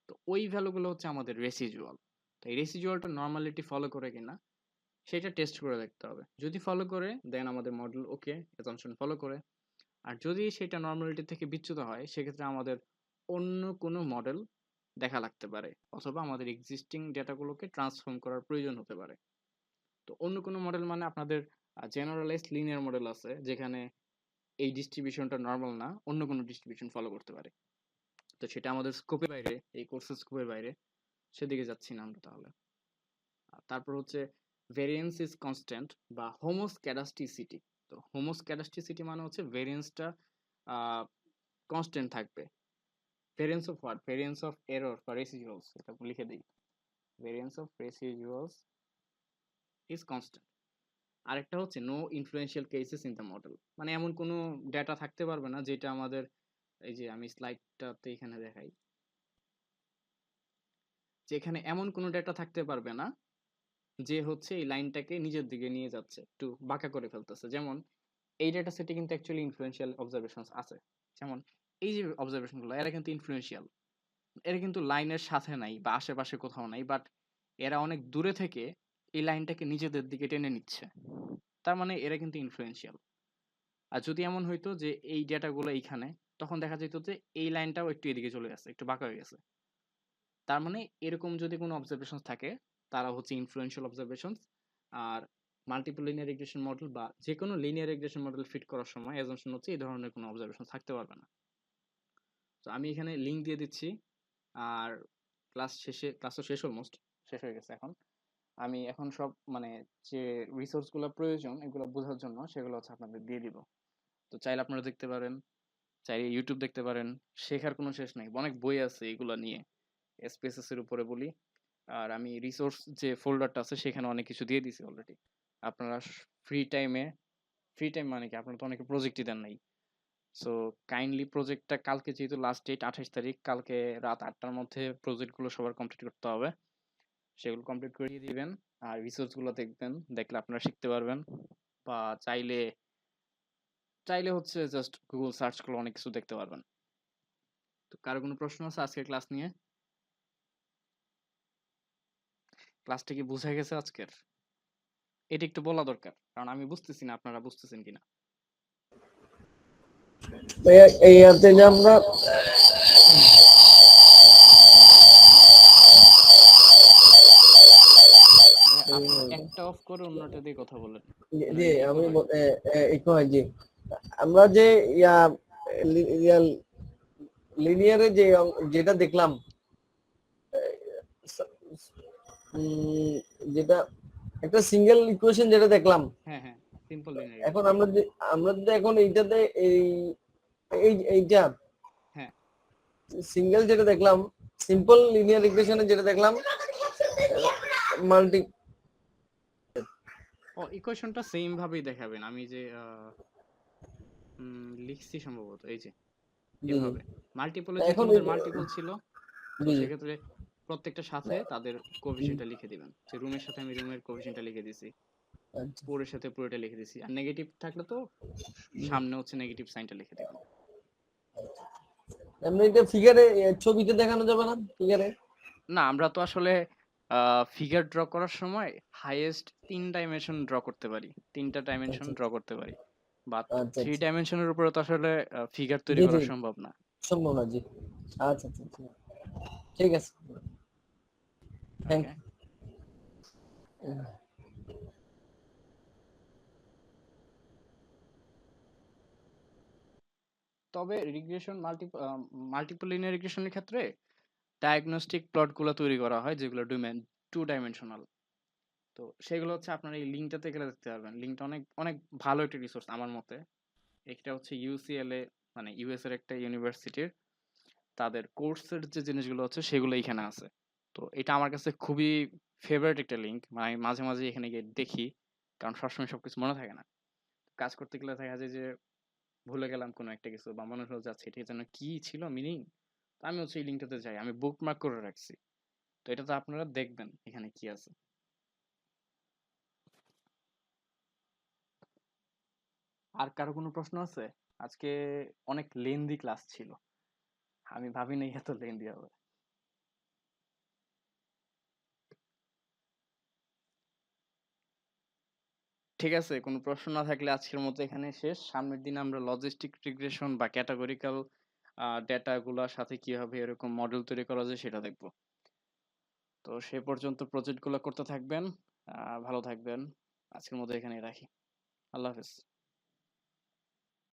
Speaker 1: তো ওই ভ্যালুগুলো হচ্ছে আমাদের রেসিজুয়াল। তো এই রেসিজুয়ালটা নর্মালিটি ফলো করে কিনা সেটা টেস্ট করে দেখতে হবে। যদি ফলো করে দেন আমাদের মডেল ওকে, অ্যাজাম্পশন ফলো করে। আর যদি সেটা নর্মালিটি থেকে বিচ্যুত হয়, সেক্ষেত্রে আমাদের অন্য কোনো মডেল দেখা লাগতে পারে, অথবা আমাদের এক্সিস্টিং ডেটাগুলোকে ট্রান্সফর্ম করার প্রয়োজন হতে পারে। তো অন্য কোনো মডেল মানে আপনাদের জেনারেলাইজড লিনিয়ার মডেল আছে, যেখানে এই ডিস্ট্রিবিউশনটা নর্মাল না, অন্য কোনো ডিস্ট্রিবিউশন ফলো করতে পারে। তো সেটা আমাদের স্কোপের বাইরে, এই কোর্সের স্কোপের বাইরে, সেদিকে যাচ্ছি না আমরা তাহলে। তারপর হচ্ছে ভেরিয়েন্স ইজ কনস্ট্যান্ট বা হোমোস্ক্যাডাস্টিসিটি। তো হোমোস্ক্যাডাস্টিসিটি মানে হচ্ছে ভেরিয়েন্সটা কনস্ট্যান্ট থাকবে। Variance of what? Variance of error বা রেসিডুয়ালস, এটা লিখে দিই, variance of residuals is constant. আরেকটা হচ্ছে no influential cases in the model, মানে এমন কোনো ডেটা থাকতে পারবে না যেটা আমাদের, এই যে আমি স্লাইডটাতে এখানে দেখাই, যে এখানে এমন কোনো ডেটা থাকতে পারবে না যে হচ্ছে এই লাইনটাকে নিজের দিকে নিয়ে যাচ্ছে, একটু বাঁকা করে ফেলতেছে। যেমন এই ডেটা সেটে কিন্তু অ্যাকচুয়ালি ইনফ্লুয়েন্সিয়াল অবজারভেশনস আছে। যেমন এই যে অবজারভেশনগুলো এরা কিন্তু ইনফ্লুয়েন্সিয়াল, এরা কিন্তু লাইনের সাথে নাই বা আশেপাশে কোথাও নাই, বাট এরা অনেক দূরে থেকে এই লাইনটাকে নিজেদের দিকে টেনে নিচ্ছে। তার মানে এরা কিন্তু ইনফ্লুয়েন্সিয়াল। আর যদি এমন হইতো যে এই ডেটাগুলো এইখানে, তখন দেখা যেত যে এই লাইনটাও একটু এদিকে চলে গেছে, একটু বাঁকা হয়ে গেছে। তার মানে এরকম যদি কোনো অবজারভেশন থাকে, তারা হচ্ছে ইনফ্লুয়েন্সিয়াল অবজারভেশনস। আর মাল্টিপল লিনিয়ার রিগ্রেশন মডেল বা যে কোনো লিনিয়ার রিগ্রেশন মডেল ফিট করার সময় অ্যাজাম্পশন হচ্ছে এই ধরনের কোনো অবজারভেশন থাকতে পারবে না। তো আমি এখানে লিঙ্ক দিয়ে দিচ্ছি। আর ক্লাস তো শেষ, অলমোস্ট শেষ হয়ে গেছে এখন। আমি এখন সব মানে যে রিসোর্সগুলো প্রয়োজন এগুলো বোঝার জন্য সেগুলো হচ্ছে আপনাদের দিয়ে দিব। তো চাইলে আপনারা দেখতে পারেন, চাইলে ইউটিউব দেখতে পারেন। শেখার কোনো শেষ নাই, অনেক বই আছে এগুলো নিয়ে, এসপিএসএস এর উপরে বলি। আর আমি রিসোর্স যে ফোল্ডারটা আছে সেখানে অনেক কিছু দিয়ে দিছি অলরেডি। আপনারা ফ্রি টাইমে, ফ্রি টাইম মানে কি, আপনারা তো অনেকে প্রজেক্টই দেন নাই। সো কাইন্ডলি প্রজেক্টটা কালকে, যেহেতু লাস্ট ডেট 28 তারিখ, কালকে রাত 8টার মধ্যে প্রজেক্টগুলো সবার কমপ্লিট করতে হবে। সেগুলো কমপ্লিট করে দিয়ে দিবেন। আর রিসোর্সগুলো দেখবেন, দেখলে আপনারা শিখতে পারবেন। বা চাইলে চাইলে হচ্ছে জাস্ট গুগল সার্চ করলে অনেক কিছু দেখতে পারবেন। তো কারো কোনো প্রশ্ন আছে আজকের ক্লাস নিয়ে? ক্লাসটা কি বোঝা গেছে আজকের? এটা একটু বলা দরকার, কারণ আমি বুঝতেছি না আপনারা বুঝতেছেন কিনা।
Speaker 2: এই অর্থে যে আমরা
Speaker 1: ভাই আপনারা একটা অফ করে অন্যটা দিয়ে কথা বলেন, মানে
Speaker 2: যে
Speaker 1: ইকো
Speaker 2: আমি
Speaker 1: হয়।
Speaker 2: একটু হয় যে আমরা যে লিনিয়ারে যে যেটা দেখলাম, উম, যেটা একটা সিঙ্গেল ইকুয়েশন যেটা দেখলাম,
Speaker 1: হ্যাঁ হ্যাঁ, সিম্পল লিনিয়ার
Speaker 2: এখন
Speaker 1: রিগ্রেশন।
Speaker 2: আমরা যদি এখন এইটাতে এইটা
Speaker 1: হ্যাঁ,
Speaker 2: সিঙ্গেল যেটা দেখলাম, সিম্পল লিনিয়ার ইকুয়েশনে যেটা দেখলাম, মাল্টি
Speaker 1: ও ইকুয়েশনটা সেম ভাবেই দেখাবেন। আমি যে লিখছি সম্ভবত এই যে এভাবে। মাল্টিপলে যেহেতু
Speaker 2: এখন
Speaker 1: আমাদের মাল্টিপল ছিল, তো
Speaker 2: জি
Speaker 1: সেক্ষেত্রে প্রত্যেকটা সাথে তাদের কোএফিসিয়েন্টটা লিখে দিবেন। যে রুমের সাথে আমি রুমের কোএফিসিয়েন্টটা লিখে দিছি,
Speaker 2: আচ্ছা,
Speaker 1: পুরোর সাথে পুরোটা লিখে দিছি। আর নেগেটিভ থাকলে তো সামনে হচ্ছে নেগেটিভ সাইনটা লিখে দিবেন।
Speaker 2: এমনি এটা ফিগারে ছবিতে দেখানো যাবে না ফিগারে?
Speaker 1: না, আমরা তো আসলে ফিগার ড্র করার সময় হাইয়েস্ট 3 ডাইমেনশন ড্র করতে পারি, 3টা ডাইমেনশন
Speaker 2: আচ্ছা
Speaker 1: ড্র করতে পারি। বাট
Speaker 2: আচ্ছা
Speaker 1: থ্রি
Speaker 2: আচ্ছা,
Speaker 1: ডাইমেনশনের উপরে তো আসলে ফিগার তৈরি
Speaker 2: জি
Speaker 1: করা
Speaker 2: জি,
Speaker 1: সম্ভব না।
Speaker 2: সম্ভব না, জি। আচ্ছা আচ্ছা আচ্ছা, ঠিক আছে, থ্যাংক
Speaker 1: ওকে।
Speaker 2: ইউ।
Speaker 1: তবে রিগ্রেশন মাল্টিপল লিনিয়ার রিগ্রেশনের ক্ষেত্রে ডায়াগনস্টিক প্লটগুলো তৈরি করা হয় যেগুলো 2 ডাইমেনশনাল। তো সেগুলো হচ্ছে আপনার এই লিঙ্কটাতে গেলে দেখতে পারবেন। লিঙ্কটা অনেক অনেক ভালো একটা রিসোর্স আমার মতে। এটা হচ্ছে ইউসিএলএ, মানে ইউএস এর একটা ইউনিভার্সিটির, তাদের কোর্সের যে জিনিসগুলো হচ্ছে সেগুলো এখানে আছে। তো এটা আমার কাছে খুবই ফেভারিট একটা লিঙ্ক, মানে আমি মাঝে মাঝে এখানে গিয়ে দেখি, কারণ সবসময় সবকিছু মনে থাকে না। কাজ করতে গেলে দেখা যায় যে ভুলে গেলাম কোনো একটা কিছু, বা মনে হলো যাচ্ছে এটা যেন কি ছিল মিনিং। তো আমি হচ্ছে এই লিঙ্কটাতে যাই, আমি বুকমার্ক করে রাখছি। তো এটা তো আপনারা দেখবেন এখানে কি আছে। আর কারো কোনো প্রশ্ন আছে? আজকে অনেক লেন্দি ক্লাস ছিল, আমি ভাবিনি এত লেন্দি হবে। ঠিক আছে, কোনো প্রশ্ন না থাকলে আজকের মতো এখানে শেষ। সামনের দিন আমরা লজিস্টিক রিগ্রেশন বা ক্যাটাগরিক্যাল ডেটাগুলোর সাথে কিভাবে এরকম মডেল তৈরি করা যায় সেটা দেখব। তো সে পর্যন্ত প্রজেক্টগুলো করতে থাকবেন, ভালো থাকবেন। আজকের মতো এখানেই রাখি। আল্লাহ হাফেজ।